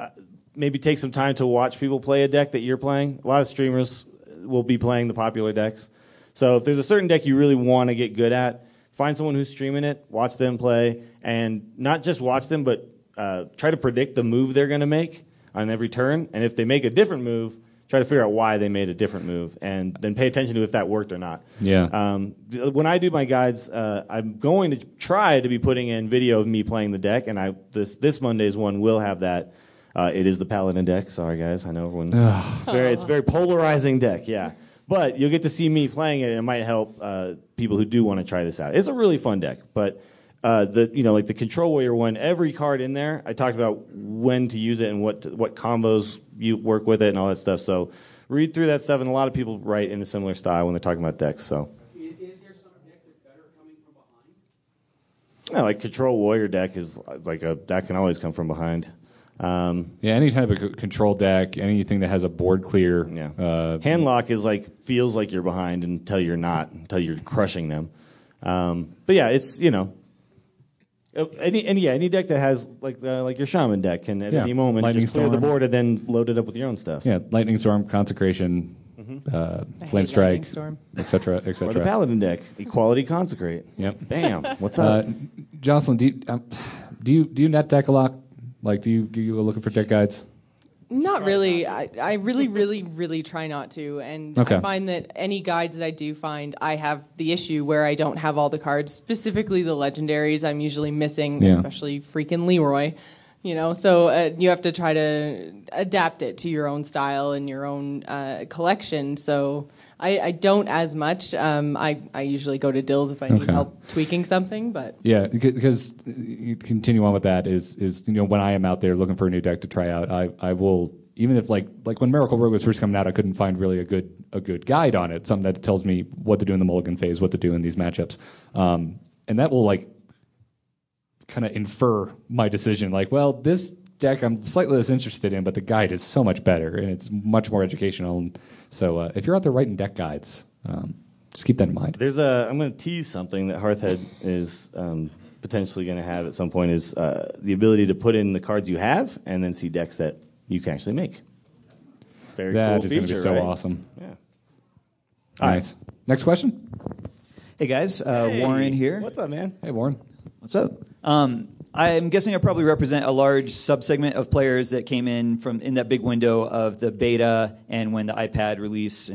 maybe take some time to watch people play a deck that you're playing. A lot of streamers will be playing the popular decks. So if there's a certain deck you really want to get good at, find someone who's streaming it, watch them play, and not just watch them, but try to predict the move they're going to make on every turn. And if they make a different move, try to figure out why they made a different move, and then pay attention to if that worked or not. Yeah. When I do my guides, I'm going to try to be putting in video of me playing the deck, and this Monday's one will have that. It is the Paladin deck. Sorry, guys. I know everyone. It's a very polarizing deck, yeah. But you'll get to see me playing it, and it might help people who do want to try this out. It's a really fun deck, but like the Control Warrior one, every card in there, I talked about when to use it and what combos you work with it and all that stuff. So read through that stuff, and a lot of people write in a similar style when they're talking about decks. So. Is there some deck that's better coming from behind? Yeah, like Control Warrior deck is like that can always come from behind. Any type of control deck, anything that has a board clear. Yeah. Handlock is feels like you're behind until you're not, until you're crushing them. But yeah, it's any deck that has like your Shaman deck can at any moment Lightning just clear Storm. the board and then load it up with your own stuff. Yeah, Lightning Storm, Consecration, Flame Strike, etc., Or the etc. Paladin deck, Equality Consecrate. Yep. Bam. What's up? Jocelyn, do you net deck a lot? Like, do you go looking for deck guides? Not really. I really, really, really try not to. And Okay. I find that any guides that I do find, I have the issue where I don't have all the cards, specifically the legendaries. I'm usually missing, especially freaking Leroy. So you have to try to adapt it to your own style and your own collection. So I don't as much. I usually go to Dills if I need help tweaking something. But Yeah, because you continue on with that is when I am out there looking for a new deck to try out, I will, even if like when Miracle Rogue was first coming out, I couldn't find really a good guide on it, something that tells me what to do in the Mulligan phase, what to do in these matchups, and that will kind of infer my decision. This deck I'm slightly less interested in, but the guide is so much better and it's much more educational. And so if you're out there writing deck guides, just keep that in mind. I'm going to tease something that Hearthhead is potentially going to have at some point is the ability to put in the cards you have and then see decks that you can actually make. Very That cool is feature, going to be so right? awesome. Yeah. Nice. Next question. Hey guys, Warren here. What's up, man? Hey, Warren. What's up? I'm guessing I probably represent a large subsegment of players that came in that big window of the beta and when the iPad release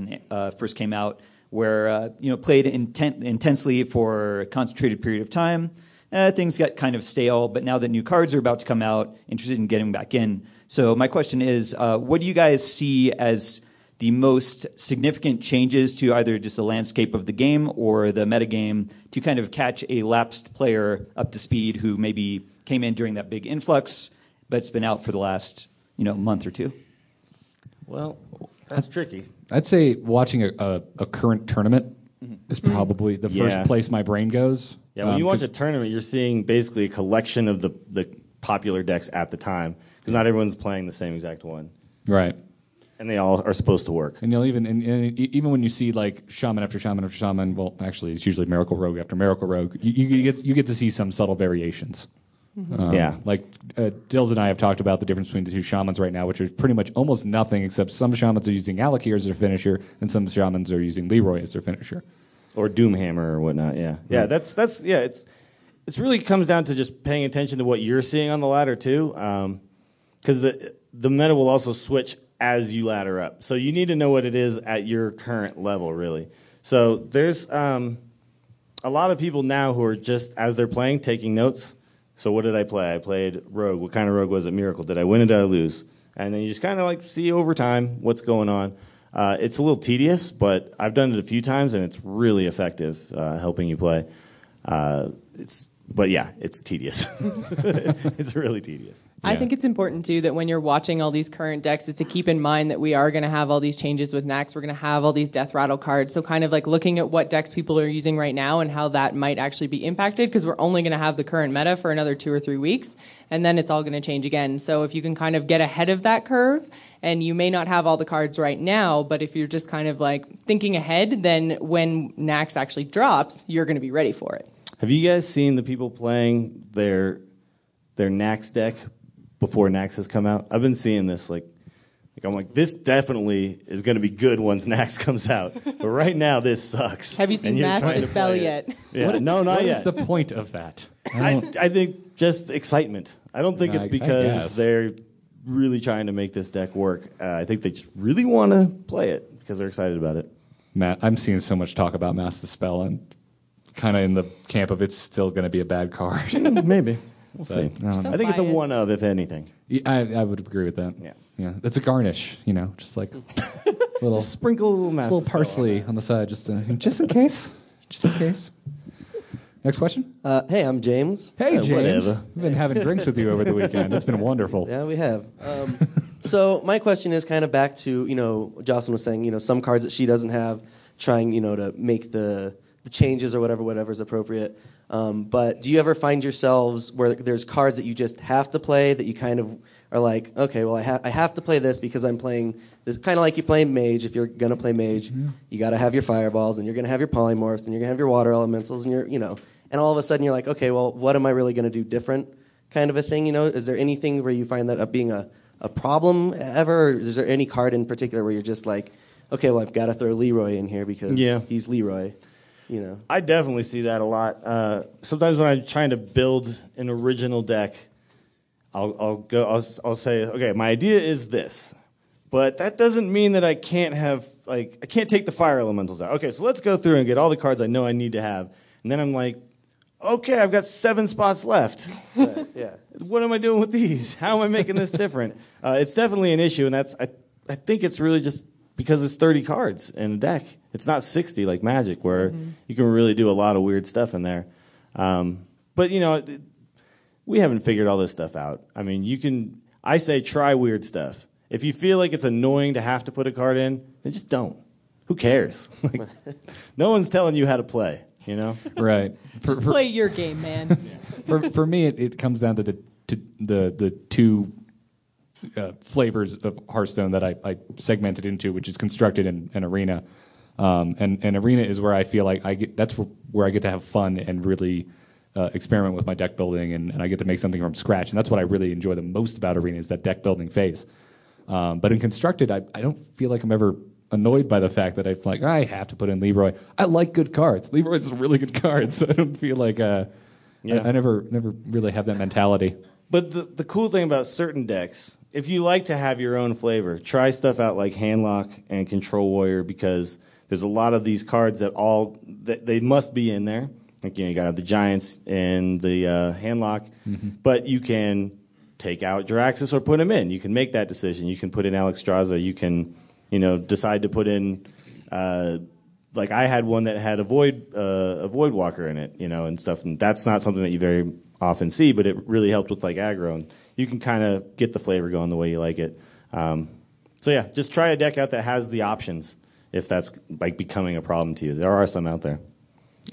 first came out, where played intensely for a concentrated period of time. Things got kind of stale, but now that new cards are about to come out, interested in getting back in. So my question is, what do you guys see as the most significant changes to either just the landscape of the game or the metagame to kind of catch a lapsed player up to speed who maybe came in during that big influx, but it's been out for the last month or two? Well, that's tricky. I'd say watching a current tournament is probably the first place my brain goes. Yeah, when you watch a tournament, you're seeing basically a collection of the popular decks at the time because not everyone's playing the same exact one. Right. And they all are supposed to work. And even when you see Shaman after Shaman after Shaman, well, actually it's usually Miracle Rogue after Miracle Rogue. You get to see some subtle variations. Dills and I have talked about the difference between the two Shamans right now, which is pretty much almost nothing except some Shamans are using Alakir as their finisher, and some Shamans are using Leroy as their finisher, or Doomhammer or whatnot. Yeah, yeah. That's It's really comes down to just paying attention to what you're seeing on the ladder too, because the meta will also switch as you ladder up. So you need to know what it is at your current level, really. So there's a lot of people now who are just, as they're playing, taking notes. So what did I play? I played Rogue. What kind of Rogue was it? Miracle. Did I win or did I lose? And then you just kind of see over time what's going on. It's a little tedious, but I've done it a few times, and it's really effective helping you play. It's But yeah, it's tedious. It's really tedious. I think it's important too that when you're watching all these current decks, is to keep in mind that we are going to have all these changes with Naxx. We're going to have all these death rattle cards. So kind of like looking at what decks people are using right now and how that might actually be impacted, because we're only going to have the current meta for another 2 or 3 weeks, and then it's all going to change again. So if you can kind of get ahead of that curve, and you may not have all the cards right now, but if you're just kind of like thinking ahead, then when Naxx actually drops, you're going to be ready for it. Have you guys seen the people playing their Naxx deck before Naxx has come out? I've been seeing this I'm like, this definitely is going to be good once Naxx comes out. But right now, this sucks. Have you seen Mass Dispel yet? Yeah, no, not What yet. is the point of that? I think just excitement. I don't think it's because they're really trying to make this deck work. I think they just really want to play it because they're excited about it. Matt, I'm seeing so much talk about Mass Dispel and kind of in the camp of it's still going to be a bad card. Maybe. We'll see. I think it's a one of, if anything. Yeah, I would agree with that. Yeah. It's a garnish, just like little just sprinkle a little Mass little Dispel parsley on the side, just in case. Just in case. Next question. Hey, I'm James. Hey, James. Whatever. We've been having drinks with you over the weekend. It's been wonderful. Yeah, we have. So my question is kind of back to, Jocelyn was saying, some cards that she doesn't have, trying, to make the changes or whatever's appropriate. But do you ever find yourselves where there's cards that you just have to play that you kind of are like, okay, well, I have to play this because I'm playing this, kind of like you play Mage. If you're going to play Mage, you got to have your Fireballs, and you're going to have your Polymorphs, and you're going to have your Water Elementals, and and all of a sudden you're like, okay, well, what am I really going to do different, kind of a thing, Is there anything where you find that being a problem ever? Or is there any card in particular where you're just like, okay, well, I've got to throw Leroy in here because he's Leroy, I definitely see that a lot. Sometimes when I'm trying to build an original deck, I'll say, okay, my idea is this, but that doesn't mean that I can't take the Fire Elementals out. Okay, so let's go through and get all the cards I know I need to have, and then I'm like, okay, I've got 7 spots left. Yeah. What am I doing with these? How am I making this different? It's definitely an issue, and I think it's really just because it's 30 cards in a deck. It's not 60 like Magic, where you can really do a lot of weird stuff in there. But we haven't figured all this stuff out. I mean, I say try weird stuff. If you feel like it's annoying to have to put a card in, then just don't. Who cares? No one's telling you how to play. Right. Just play your game, man. For me, it comes down to the two flavors of Hearthstone that I segmented into, which is Constructed and Arena. And Arena is where I feel like that's where I get to have fun and really experiment with my deck building, and I get to make something from scratch. And that's what I really enjoy the most about Arena, is that deck building phase. But in Constructed, I don't feel like I'm ever annoyed by the fact that I have to put in Leroy. I like good cards. Leroy's a really good card, so I don't feel like I never really have that mentality. But the cool thing about certain decks, if you like to have your own flavor, try stuff out like Handlock and Control Warrior, because there's a lot of these cards that they must be in there. Like, you got to have the Giants and the Handlock, but you can take out Jiraxis or put him in. You can make that decision. You can put in Alexstrasza. You can decide to put in, like I had one that had a Void Walker in it, and stuff. And that's not something that you very often see, but it really helped with like aggro. And you can kind of get the flavor going the way you like it. So yeah, just try a deck out that has the options if that's like becoming a problem to you. There are some out there.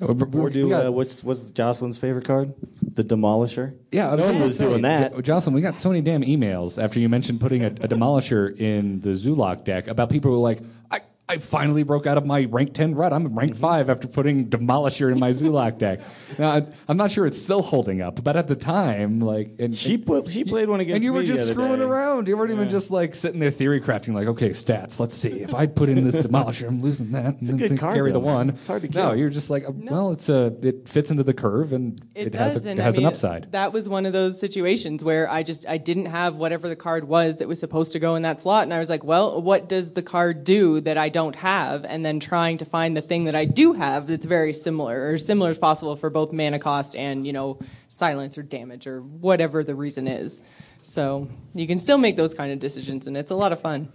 Or what's Jocelyn's favorite card? The Demolisher? Yeah, no one was doing that. Jocelyn, we got so many damn emails after you mentioned putting a Demolisher in the Zulok deck about people who were like, I finally broke out of my rank 10 rut. I'm rank 5 after putting Demolisher in my Zulok deck. Now, I'm not sure it's still holding up, but at the time, she played one against me. And you were just the other screwing day. around. You weren't even just sitting there theory crafting, okay, stats. Let's see. If I put in this Demolisher, I'm losing that. It's a good card. Carry the one. It's hard to kill. No, you're just well, it fits into the curve and it has an upside. That was one of those situations where I didn't have whatever the card was that was supposed to go in that slot, and I was like, well, what does the card do that I don't have? And then trying to find the thing that I do have that's very similar, or similar as possible for both mana cost and, silence or damage or whatever the reason is. So you can still make those kind of decisions, and it's a lot of fun.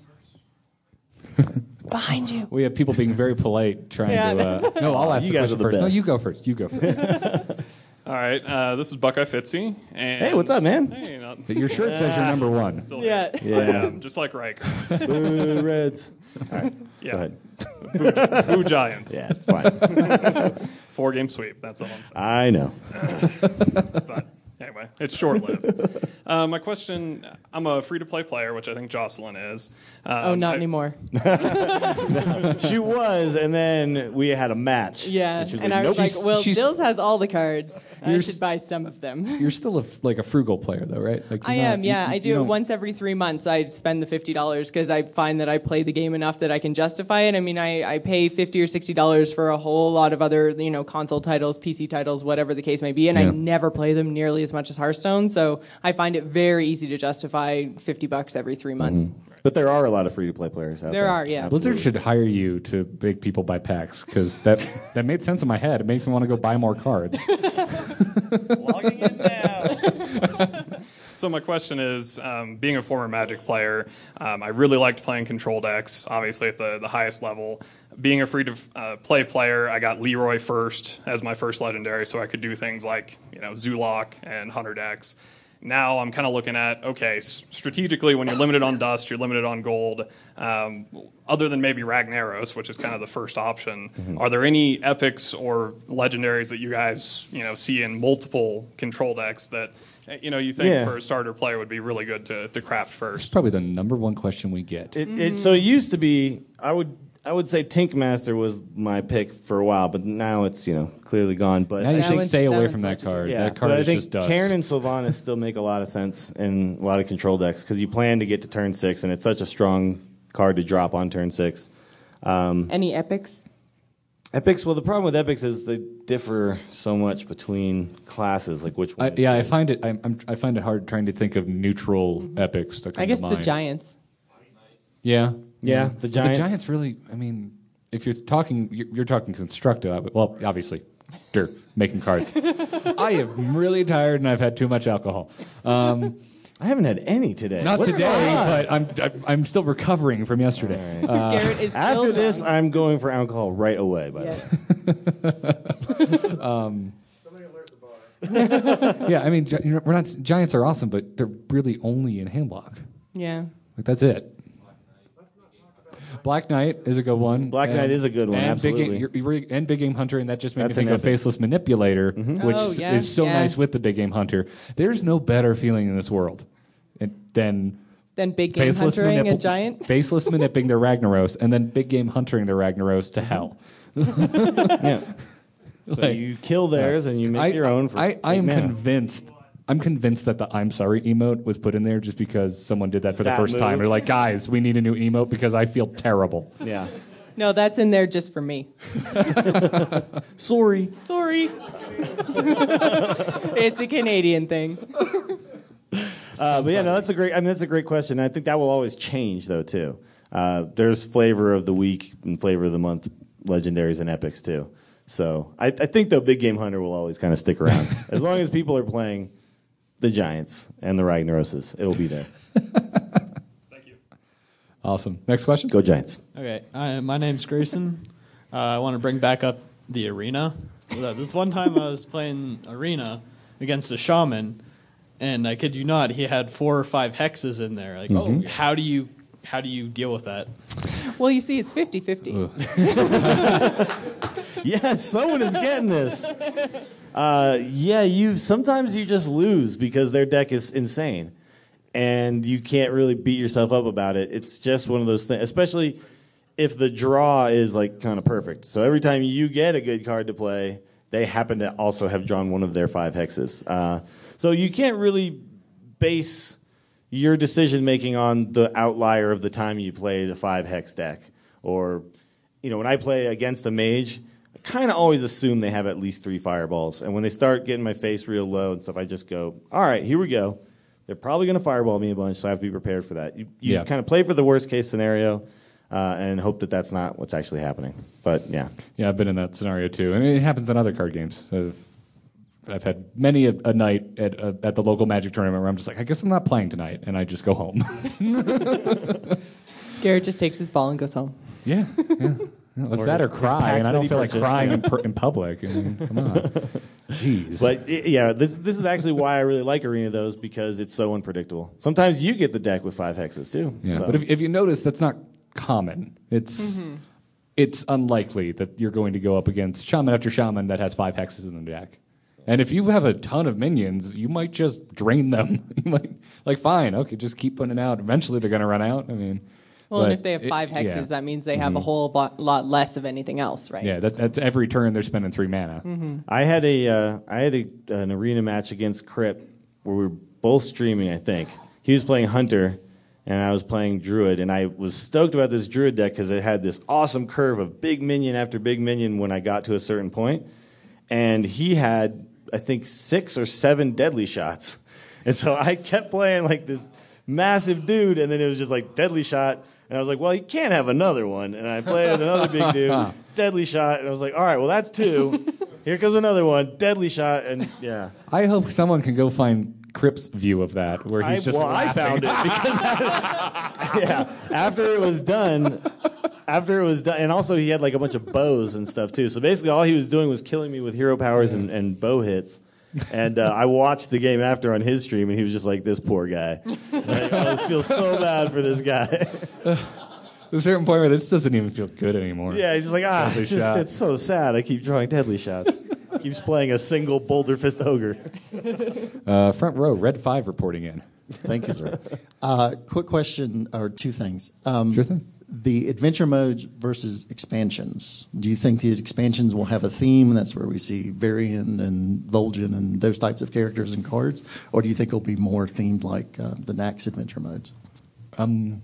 Behind you. We have people being very polite trying to... No, I'll ask you the guys question are the first. best. No, you go first. You go first. All right, this is Buckeye Fitzy. And Hey, what's up, man? Hey, Your shirt says you're number one. Still Yeah. here. I am, just like Riker. Boo, Reds. All right, Yeah. go ahead. Boo Giants. Yeah, it's fine. 4-game sweep. That's all I'm saying. I know. But anyway, it's short-lived. My question, I'm a free-to-play player, which I think Jocelyn is. Not anymore. She was, and then we had a match. Yeah, And she was and like, I was nope. like, well, she's- Dills has all the cards. I You're should s- buy some of them. You're still a frugal player, though, right? Like I you're am, not- yeah. you- I do you it don't- once every 3 months. I spend the $50 because I find that I play the game enough that I can justify it. I mean, I pay $50 or $60 for a whole lot of other, console titles, PC titles, whatever the case may be, and I Yeah. never play them nearly as much as Hearthstone. So I find it very easy to justify $50 every 3 months. But there are a lot of free-to-play players out there. There are, yeah. Blizzard should hire you to make people buy packs because that made sense in my head. It makes me want to go buy more cards. Logging in now. So my question is, being a former Magic player, I really liked playing control decks, obviously at the highest level. Being a free-to-play player, I got Leroy first as my first legendary, so I could do things like Zulok and Hunter decks. Now I'm kind of looking at, okay, strategically, when you're limited on dust, you're limited on gold. Other than maybe Ragnaros, which is kind of the first option, are there any epics or legendaries that you guys see in multiple control decks that you think for a starter player would be really good to craft It's first? probably the number one question we get. So it used to be, I would say Tinkmaster was my pick for a while, but now it's clearly gone. But Now you I should think, stay away from that card. yeah, That card but I is think just dust. Cairn and Sylvanas still make a lot of sense in a lot of control decks because you plan to get to turn 6, and it's such a strong card to drop on turn 6. Any epics? Epics. Well, the problem with epics is they differ so much between classes. Like which one? I find it. I find it hard trying to think of neutral epics. That come I guess to the mind. Giants. Yeah, Yeah, the Giants. The Giants really. I mean, if you're talking constructed. Well, obviously, sure, making cards. I am really tired and I've had too much alcohol. I haven't had any today. Not What's today, going on? but I'm still recovering from yesterday. Garrett is still After this, drunk. I'm going for alcohol right away. By the way. Yeah, I mean, we're not. Giants are awesome, but they're really only in hand block. Yeah. Like that's it. Black Knight is a good one. Black Knight is a good one, And absolutely. Big Game Hunter, and that just made That's me think an of epic. Faceless Manipulator, which Oh, yeah, is so yeah. nice with the Big Game Hunter. There's no better feeling in this world than Then big game huntering a giant. Faceless Manipulating their Ragnaros, and then Big Game Huntering their Ragnaros to hell. Yeah. So Like- you kill theirs and you make your own. For I am 8 mana. convinced. I'm convinced that the "I'm sorry" emote was put in there just because someone did that for the That first time. move. They're like, guys, we need a new emote because I feel terrible. Yeah. No, that's in there just for me. Sorry. Sorry. It's a Canadian thing. But yeah, no, that's a great. I mean, that's a great question. I think that will always change though too. There's flavor of the week and flavor of the month legendaries and epics too. So I think though Big Game Hunter will always kind of stick around as long as people are playing the Giants and the Ragnaroses. It'll be there. Awesome. Next question. Go Giants. Okay, my name's Grayson. I want to bring back up the arena. This one time I was playing arena against a shaman, and I kid you not, he had 4 or 5 hexes in there. Like, how do you deal with that? Well, you see, it's 50-50. Yes, someone is getting this. Sometimes you just lose because their deck is insane, and you can't really beat yourself up about it. It's just one of those things, especially if the draw is like kind of perfect. So every time you get a good card to play, they happen to also have drawn one of their 5 hexes. So you can't really base your decision making on the outlier of the time you played a 5 hex deck. Or, when I play against a mage, I kind of always assume they have at least 3 fireballs. And when they start getting my face real low and stuff, I just go, all right, here we go. They're probably going to fireball me a bunch, so I have to be prepared for that. You kind of play for the worst case scenario and hope that that's not what's actually happening. But yeah. Yeah, I've been in that scenario too. I mean, it happens in other card games. I've had many a night at the local Magic tournament where I'm just like, I guess I'm not playing tonight, and I just go home. Garrett just takes his ball and goes home. Yeah. Well, it's that or cry, and I don't feel like crying in public. I mean, come on. Jeez. But yeah, this is actually why I really like Arena, though, is because it's so unpredictable. Sometimes you get the deck with 5 hexes, too. Yeah, so. but if you notice, that's not common. It's unlikely that you're going to go up against shaman after shaman that has 5 hexes in the deck. And if you have a ton of minions, you might just drain them. You might, fine, okay, just keep putting it out. Eventually they're going to run out. I mean... Well, and if they have 5 hexes, that means they have a whole lot less of anything else, right? Yeah, that's every turn they're spending 3 mana. I had an arena match against Crip where we were both streaming, I think. He was playing Hunter, and I was playing Druid, and I was stoked about this Druid deck because it had this awesome curve of big minion after big minion when I got to a certain point. And he had, I think, 6 or 7 deadly shots. And so I kept playing like this massive dude, and then it was just like deadly shot. And I was like, well, you can't have another one. And I played another big dude, deadly shot. And I was like, all right, well, that's 2. Here comes another one, deadly shot. And yeah. I hope someone can go find Crip's view of that, where he's just laughing. I found it. Because after it was done, and also he had like a bunch of bows and stuff too. So basically all he was doing was killing me with hero powers and bow hits. And I watched the game after on his stream, and he was just like, this poor guy. I always feel so bad for this guy. There's a certain point where this doesn't even feel good anymore. Yeah, he's just like, it's so sad. I keep drawing deadly shots. Keeps playing a single Boulder Fist Ogre. Front row, Red 5 reporting in. Thank you, sir. Quick question, or 2 things. Sure thing. The adventure modes versus expansions. Do you think the expansions will have a theme? That's where we see Varian and Vol'jin and those types of characters and cards? Or do you think it'll be more themed like the Naxx adventure modes? Well,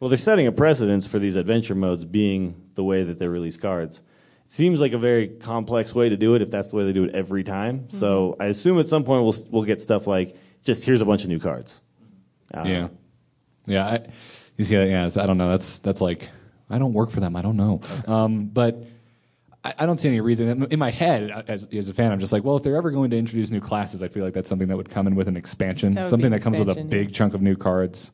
they're setting a precedence for these adventure modes being the way that they release cards. It seems like a very complex way to do it if that's the way they do it every time. Mm-hmm. So I assume at some point we'll get stuff like, just here's a bunch of new cards. Yeah. You see, I don't know. That's like, I don't work for them. I don't know. But I don't see any reason. In my head, as a fan, I'm just like, well, if they're ever going to introduce new classes, I feel like that's something that would come in with an expansion. Something that comes with a big chunk of new cards.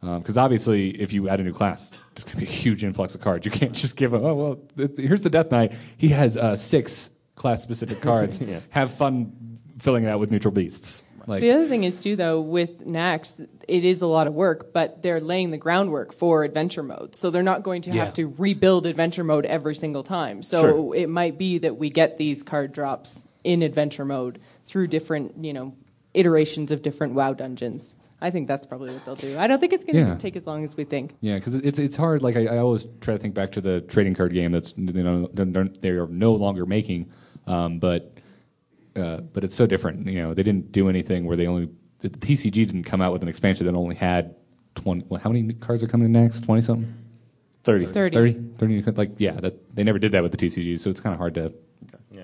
Because obviously, if you add a new class, it's going to be a huge influx of cards. You can't just give here's the Death Knight. He has 6 class-specific cards. Yeah. Have fun filling it out with neutral beasts. The other thing is, too, though, with Naxx, it is a lot of work, but they're laying the groundwork for adventure mode. So they're not going to have to rebuild adventure mode every single time. So it might be that we get these card drops in adventure mode through different, iterations of different WoW dungeons. I think that's probably what they'll do. I don't think it's going to take as long as we think. Yeah, because it's hard. Like I always try to think back to the trading card game that's they are no longer making, but it's so different. They didn't do anything where the TCG didn't come out with an expansion that only had 20. Well, how many cards are coming in next? 20 something. 30. 30. They never did that with the TCG, so it's kind of hard to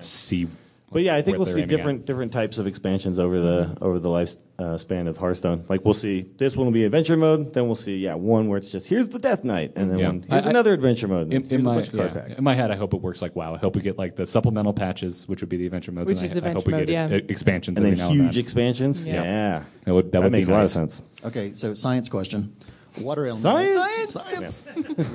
see. But yeah, I think we'll see different types of expansions over the life span of Hearthstone. Like we'll see this one will be adventure mode, then we'll see one where it's just here's the Death Knight, and then here's another adventure mode. In my head, I hope it works like WoW. I hope we get like the supplemental patches, which would be the adventure modes, I hope we get expansions, and then huge expansions. Yeah. That makes a lot of sense. Okay, so science question. Water elementals. Science.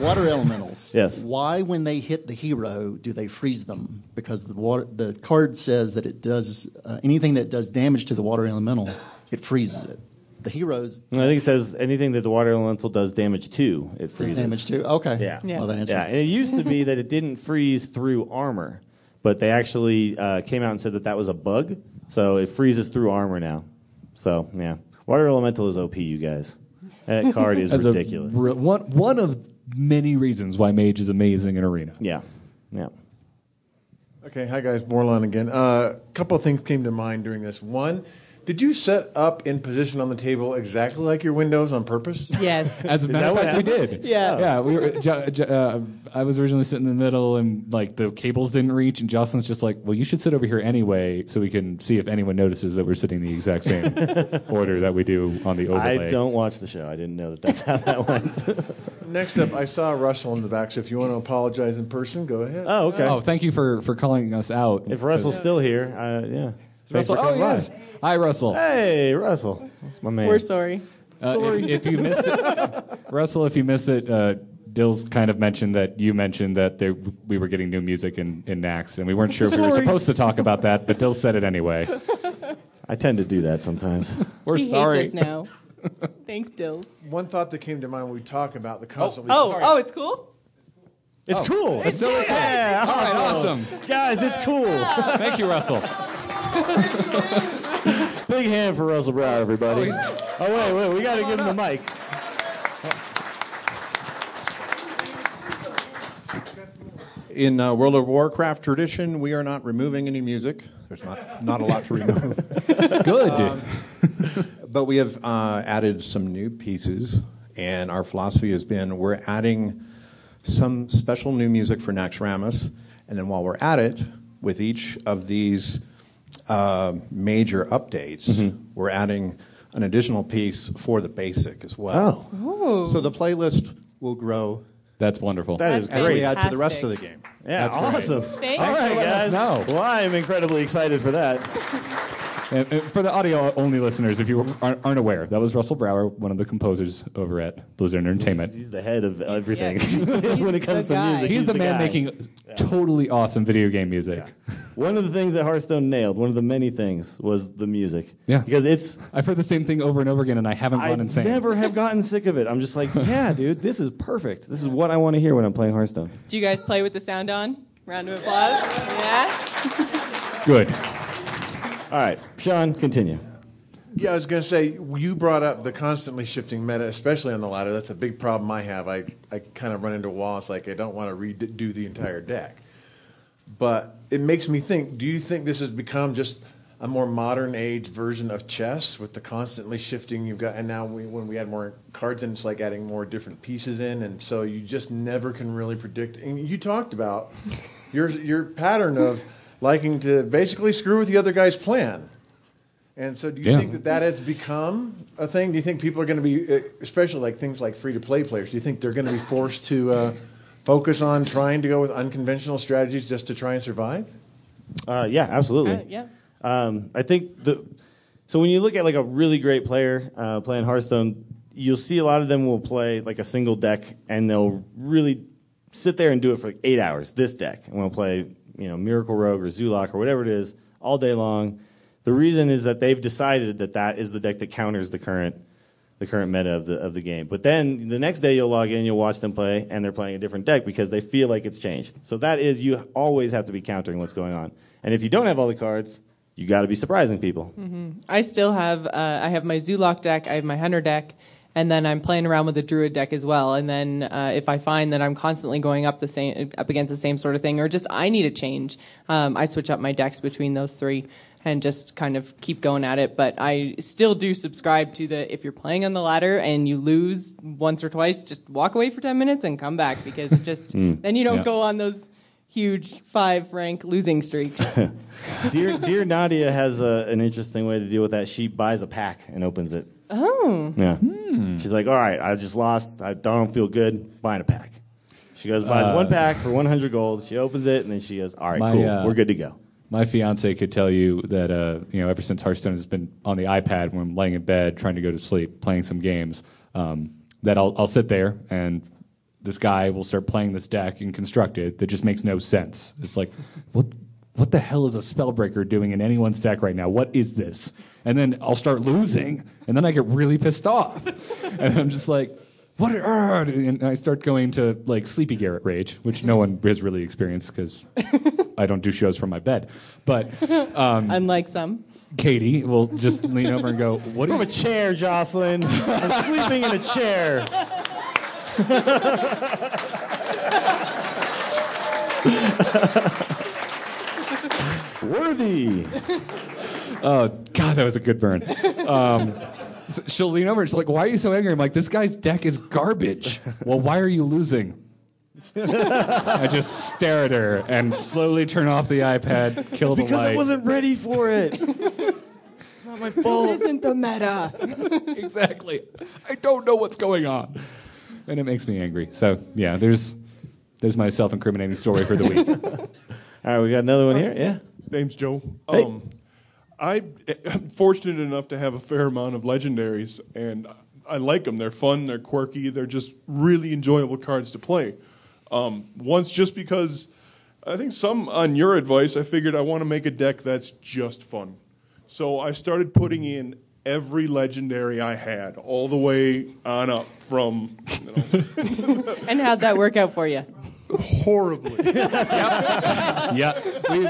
Water elementals. Yes. Why, when they hit the hero, do they freeze them? Because the card says that it does anything that does damage to the water elemental, it freezes it. The heroes. I think it says anything that the water elemental does damage to, it freezes. Does damage to? Okay. Yeah. Well, that answers. And it used to be that it didn't freeze through armor, but they actually came out and said that was a bug. So it freezes through armor now. So yeah, water elemental is OP, you guys. That card is ridiculous. One of many reasons why Mage is amazing in Arena. Yeah. Okay, hi guys, Borlon again. A couple of things came to mind during this. One, did you set up in position on the table exactly like your windows on purpose? Yes. As a matter of fact, we did. Yeah. We were. I was originally sitting in the middle, and like the cables didn't reach, and Jocelyn's just like, "Well, you should sit over here anyway, so we can see if anyone notices that we're sitting the exact same order that we do on the overlay." I don't watch the show. I didn't know that's how that went. Next up, I saw Russell in the back, so if you want to apologize in person, go ahead. Oh, okay. Oh, thank you for calling us out. If Russell's still here, yeah. Russell, yes. Hi, Russell. Hey, Russell. That's my man. We're sorry. If you missed it, Russell, if you missed it, Dills kind of mentioned that we were getting new music in Naxx, and we weren't sure if we were supposed to talk about that, but Dills said it anyway. I tend to do that sometimes. We're he sorry. hates us now. Thanks, Dills. One thought that came to mind when we talk about the constantly. Oh, it's cool? It's cool. It's so cool. Yeah, All right, awesome. Guys, it's cool. Thank you, Russell. Big hand for Russell Brower, everybody. Wait, we got to give him the mic. In World of Warcraft tradition, we are not removing any music. There's not a lot to remove. Good. But we have added some new pieces, and our philosophy has been we're adding some special new music for Naxxramas, and then while we're at it, with each of these major updates, we're adding an additional piece for the basic as well. Oh. So the playlist will grow. That's wonderful. That is as great. we add to the rest of the game. Yeah, That's great. awesome. Thanks All right, for letting us guys. know. Well, I am incredibly excited for that. And for the audio-only listeners, if you aren't aware, that was Russell Brower, one of the composers over at Blizzard Entertainment. He's the head of everything Yeah. when it comes the to guy. music. He's the man guy. making totally awesome video game music. Yeah. One of the things that Hearthstone nailed, one of the many things, was the music. Yeah. Because I've heard the same thing over and over again, and I haven't gone insane. never have gotten sick of it. I'm just like, yeah, dude, this is perfect. This is what I want to hear when I'm playing Hearthstone. Do you guys play with the sound on? Round of applause. Yeah? Good. All right, Sean, continue. Yeah, I was going to say, you brought up the constantly shifting meta, especially on the ladder. That's a big problem I have. I kind of run into walls, like I don't want to redo the entire deck. But it makes me think, do you think this has become just a more modern age version of chess with the constantly shifting you've got? And now when we add more cards in, it's like adding more different pieces in. And so you just never can really predict. And you talked about your pattern of liking to basically screw with the other guy's plan. And so do you think that has become a thing? Do you think people are going to be, especially like things like free-to-play players, do you think they're going to be forced to focus on trying to go with unconventional strategies just to try and survive? Yeah, absolutely. Yeah. I think so when you look at like a really great player playing Hearthstone, you'll see a lot of them will play like a single deck, and they'll really sit there and do it for like 8 hours. This deck, and we'll play Miracle Rogue or Zulok or whatever it is all day long. The reason is that they've decided that is the deck that counters the current meta of the game. But then the next day you'll log in, you'll watch them play, and they're playing a different deck because they feel like it's changed. So that is, you always have to be countering what's going on. And if you don't have all the cards, you got to be surprising people. Mm-hmm. I still have I have my Zulok deck, I have my Hunter deck, and then I'm playing around with the Druid deck as well. And then if I find that I'm constantly going up against the same sort of thing, or just I need a change, I switch up my decks between those three and just kind of keep going at it. But I still do subscribe to if you're playing on the ladder and you lose once or twice, just walk away for 10 minutes and come back, because it just then you don't go on those huge 5-rank losing streaks. Dear Nadia has an interesting way to deal with that. She buys a pack and opens it. Oh. Yeah. She's like, all right, I just lost. I don't feel good. Buying a pack. She goes, buys one pack for 100 gold. She opens it, and then she goes, all right, cool. We're good to go. My fiance could tell you that ever since Hearthstone has been on the iPad when I'm laying in bed trying to go to sleep, playing some games, that I'll sit there and this guy will start playing this deck and construct it that just makes no sense. It's like, what the hell is a Spellbreaker doing in anyone's deck right now? What is this? And then I'll start losing, and then I get really pissed off, and I'm just like, what? And I start going to like Sleepy Garrett rage, which no one has really experienced because I don't do shows from my bed. But unlike some, Katie will just lean over and go, "What?" From a chair, Jocelyn. I'm sleeping in a chair. Worthy. Oh God, that was a good burn. So she'll lean over and she's like, "Why are you so angry?" I'm like, "This guy's deck is garbage." "Well, why are you losing?" I just stare at her and slowly turn off the iPad, kill the light. Because I wasn't ready for it. It's not my fault. This isn't the meta. Exactly. I don't know what's going on, and it makes me angry. So yeah, there's my self-incriminating story for the week. All right, we got another one here. Yeah. Name's Joe. Hey. I'm fortunate enough to have a fair amount of legendaries, and I like them. They're fun. They're quirky. They're just really enjoyable cards to play. Once, just because I think on your advice, I figured I want to make a deck that's just fun. So I started putting in every legendary I had, all the way on up from. And how'd that work out for you? Horribly. Yeah,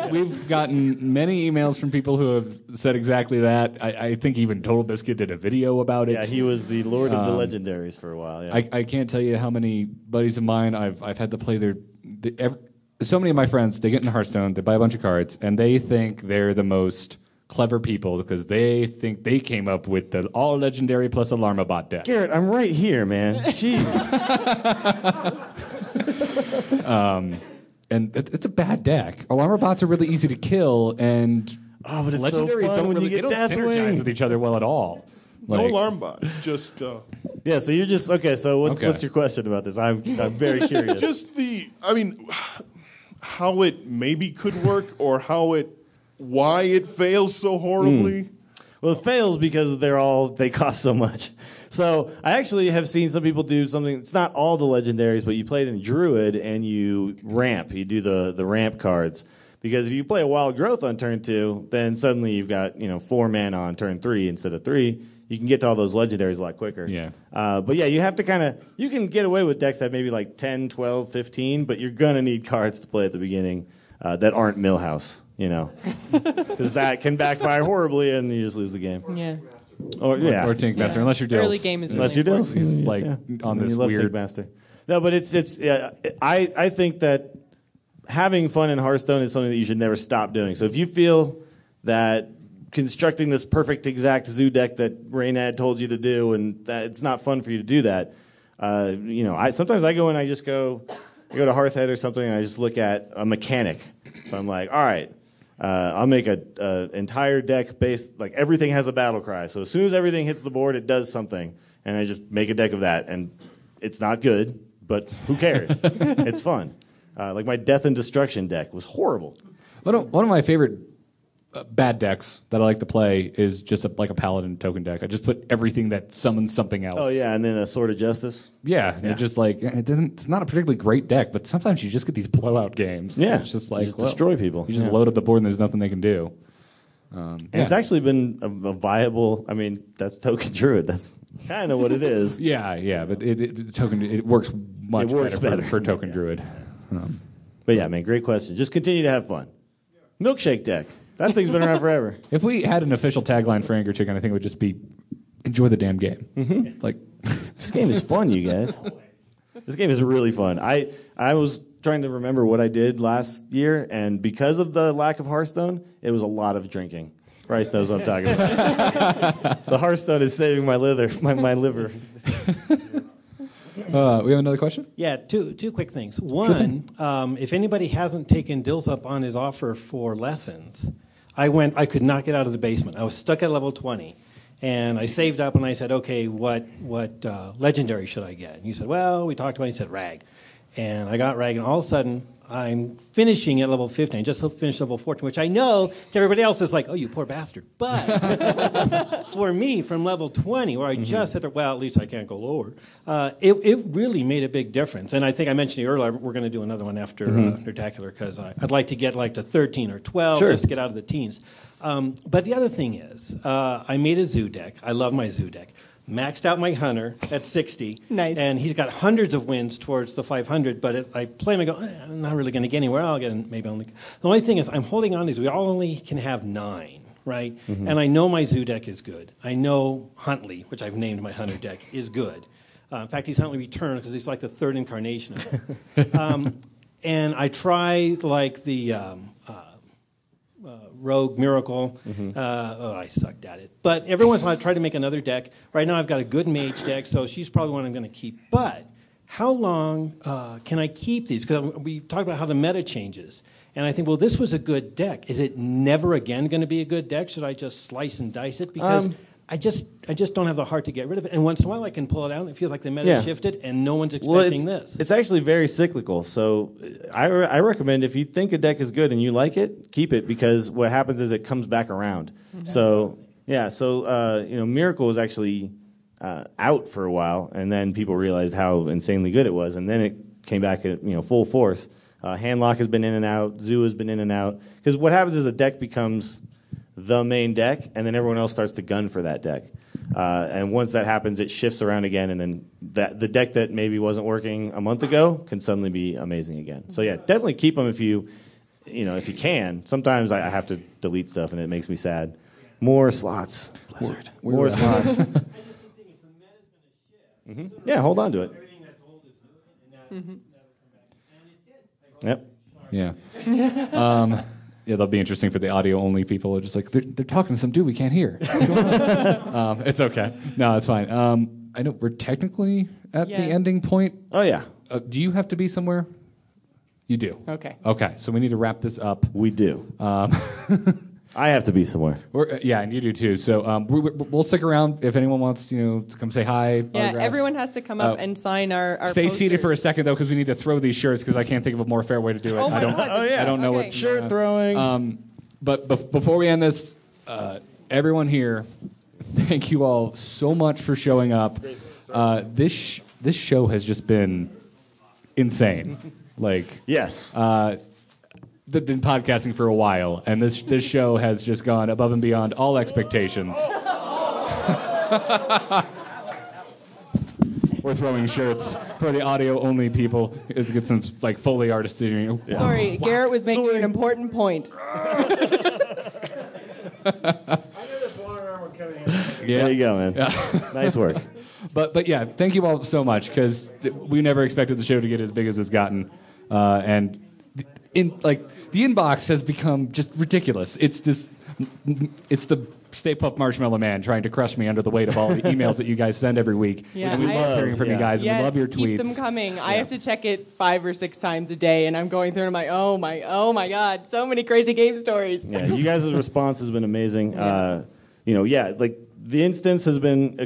we've gotten many emails from people who have said exactly that. I think even Total Biscuit did a video about it. Yeah, he was the lord of the legendaries for a while. Yeah. I can't tell you how many buddies of mine I've had to play so many of my friends, they get into Hearthstone, they buy a bunch of cards, and they think they're the most clever people because they think they came up with the all legendary plus Alarma bot deck. Garrett, I'm right here, man. Jeez. And it's a bad deck. Alarma bots are really easy to kill, and but it's legendaries so fun don't when really you get they don't synergize Deathwing with each other well at all. No alarm bots, just. Yeah, so you're just okay. So what's your question about this? I'm very curious. Just how it maybe could work, or why it fails so horribly. Well, it fails because they cost so much. So I actually have seen some people do something. It's not all the legendaries, but you play it in Druid and you ramp. You do the ramp cards. Because if you play a Wild Growth on turn 2, then suddenly you've got 4 mana on turn 3 instead of 3. You can get to all those legendaries a lot quicker. Yeah. But yeah, you have to you can get away with decks that maybe like 10, 12, 15, but you're going to need cards to play at the beginning that aren't Millhouse, because that can backfire horribly and you just lose the game. Yeah. Or Tankmaster, unless you're Dills. Early game is unless you're Dills. He's like on this weird. Tankmaster. No, but I think that having fun in Hearthstone is something that you should never stop doing. So if you feel that constructing this perfect exact zoo deck that Raynad told you to do, and that it's not fun for you to do that, sometimes I go and I go to Hearthhead or something, and I just look at a mechanic. So I'm like, all right, I'll make a entire deck based, like everything has a battle cry. So as soon as everything hits the board, it does something, and I just make a deck of that, and it's not good, but who cares? It's fun. Like my Death and Destruction deck was horrible. One of my favorite bad decks that I like to play is just like a Paladin token deck. I just put everything that summons something else. Oh yeah, and then a Sword of Justice. Yeah, and it's just like it's not a particularly great deck, but sometimes you just get these blowout games. Yeah, it's just like destroy people. You just load up the board and there's nothing they can do. And it's actually been a viable. I mean, that's Token Druid. That's kind of what it is. Yeah, but it works much better for Token Druid. But yeah, man, great question. Just continue to have fun. Milkshake deck. That thing's been around forever. If we had an official tagline for Angry Chicken, I think it would just be, enjoy the damn game. Mm-hmm. Like, this game is fun, you guys. This game is really fun. I was trying to remember what I did last year, and because of the lack of Hearthstone, it was a lot of drinking. Bryce knows what I'm talking about. The Hearthstone is saving my liver. My liver. We have another question? Yeah, two quick things. One, if anybody hasn't taken Dills up on his offer for lessons, I could not get out of the basement. I was stuck at level 20. And I saved up and I said, okay, what legendary should I get? And you said, well, we talked about it. He said, Rag. And I got Rag, and all of a sudden, I'm finishing at level 15. I just finished level 14, which I know to everybody else is like, oh, you poor bastard. But for me, from level 20, where I just hit well, at least I can't go lower, it really made a big difference. And I think I mentioned to you earlier, we're going to do another one after Nerdtacular, because I'd like to get like to 13 or 12, just to get out of the teens. But the other thing is, I made a zoo deck. I love my zoo deck. Maxed out my hunter at 60. Nice. And he's got hundreds of wins towards the 500, but I play him and go, I'm not really going to get anywhere. I'll get maybe only. The only thing is, I'm holding on to these. We all only can have 9, right? And I know my zoo deck is good. I know Huntley, which I've named my hunter deck, is good. In fact, he's Huntley Returned because he's like the 3rd incarnation of it. And I try like the Rogue Miracle. I sucked at it. But every once in a while I try to make another deck. Right now I've got a good mage deck, so she's probably one I'm going to keep. But how long can I keep these? Because we talked about how the meta changes. And I think, well, this was a good deck. Is it never again going to be a good deck? Should I just slice and dice it? Because I just don't have the heart to get rid of it. And once in a while I can pull it out and it feels like the meta shifted and no one's expecting this. It's actually very cyclical. So I recommend if you think a deck is good and you like it, keep it, because what happens is it comes back around. So Miracle was actually out for a while, and then people realized how insanely good it was, and then it came back at full force. Handlock has been in and out. Zoo has been in and out. Because what happens is a deck becomes the main deck, and then everyone else starts to gun for that deck. And once that happens, it shifts around again, and then the deck that maybe wasn't working a month ago can suddenly be amazing again. So yeah, definitely keep them if you can. Sometimes I have to delete stuff, and it makes me sad. More slots, Blizzard. More slots. Mm-hmm. Yeah, hold on to it. Mm-hmm. Yep. Yeah. Yeah, that'll be interesting for the audio-only people. They're just like, they're talking to some dude we can't hear. It's okay. No, it's fine. I know we're technically at the ending point. Oh, yeah. Do you have to be somewhere? You do. Okay. Okay, so we need to wrap this up. We do. I have to be somewhere. Yeah, and you do too. So we'll stick around if anyone wants to come say hi. Yeah, autographs. everyone has to come up and sign our Stay posters. seated for a second though, because we need to throw these shirts. Because I can't think of a more fair way to do it. Oh my God. Oh yeah. I don't know Okay. what Shirt throwing. But before we end this, everyone here, thank you all so much for showing up. This show has just been insane. Yes. They've been podcasting for a while, and this show has just gone above and beyond all expectations. We're throwing shirts for the audio-only people. Let's get some Foley artistry. Yeah. Sorry, Garrett was making an important point. Yeah. There you go, man. Yeah. Nice work. But yeah, thank you all so much, because we never expected the show to get as big as it's gotten, and the inbox has become just ridiculous. It's the Stay Puft Marshmallow Man trying to crush me under the weight of all the emails that you guys send every week. Yeah, And we love hearing from you guys. Yes, and we love your tweets. keep them coming. I have to check it 5 or 6 times a day, and I'm going through and I'm like, oh my God, so many crazy game stories. Yeah, you guys' response has been amazing. The instance has been a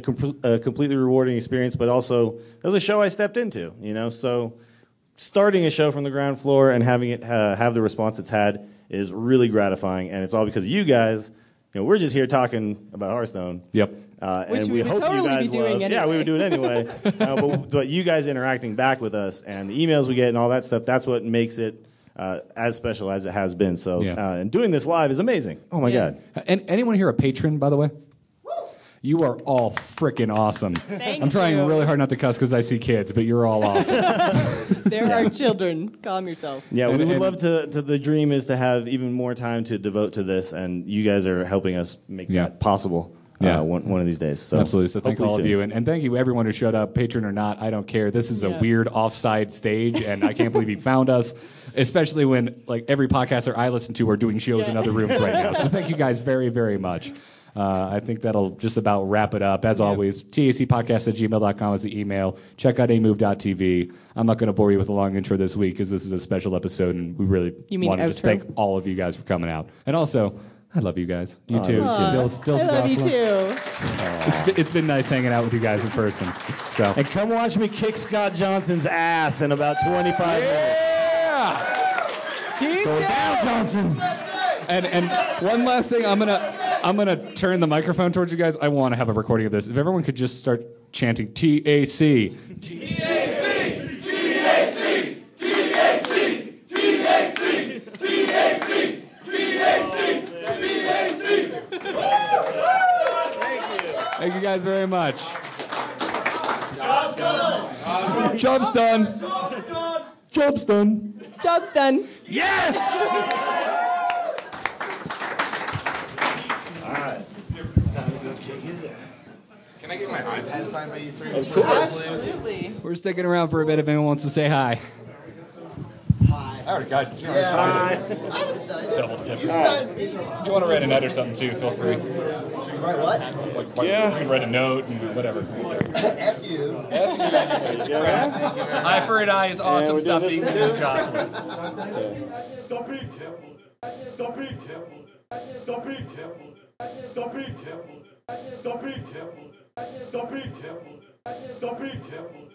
completely rewarding experience, but also it was a show I stepped into. So starting a show from the ground floor and having it have the response it's had is really gratifying, and it's all because of you guys. We're just here talking about Hearthstone. Yep. Which and we would hope totally you guys be doing love. anyway. Yeah, we would do it anyway. But you guys interacting back with us and the emails we get and all that stuff, that's what makes it as special as it has been. So, and doing this live is amazing. Oh, my God. And anyone here a patron, by the way? You are all freaking awesome. I'm trying really hard not to cuss because I see kids, but you're all awesome. There are children. Calm yourself. Yeah, we would love to. The dream is to have even more time to devote to this, and you guys are helping us make that possible. One of these days. So absolutely. So thank all of soon. you, and thank you everyone who showed up, patron or not. I don't care. This is a weird offside stage, and I can't believe you found us. Especially when every podcaster I listen to are doing shows in other rooms right now. So thank you guys very, very much. I think that'll just about wrap it up. As always, tacpodcast@gmail.com is the email. Check out amove.tv. I'm not going to bore you with a long intro this week because this is a special episode, and we really want to just thank all of you guys for coming out. And also, I love you guys. You too. Dills, I love you too. It's been nice hanging out with you guys in person. So and come watch me kick Scott Johnson's ass in about 25 minutes. Team Go down, Johnson. And one last thing, I'm gonna turn the microphone towards you guys. I want to have a recording of this. If everyone could just start chanting TAC. Thank you guys very much. Job's done. Job's done. Job's done. Yes! All right. Time to go kick his ass. Can I get my iPad signed by you three? Of course. Absolutely. We're sticking around for a bit if anyone wants to say hi. I already got you. I haven't signed it. Double tip. You signed me. If you want to write a note or something too, feel free. Write what? You can write a note and whatever. F you. Eye for an eye is awesome. Stop being Jocelyn. Stop being terrible. Stop being terrible. Stop being terrible. Stop being terrible. Stop being terrible. Stop being terrible. Stop being terrible.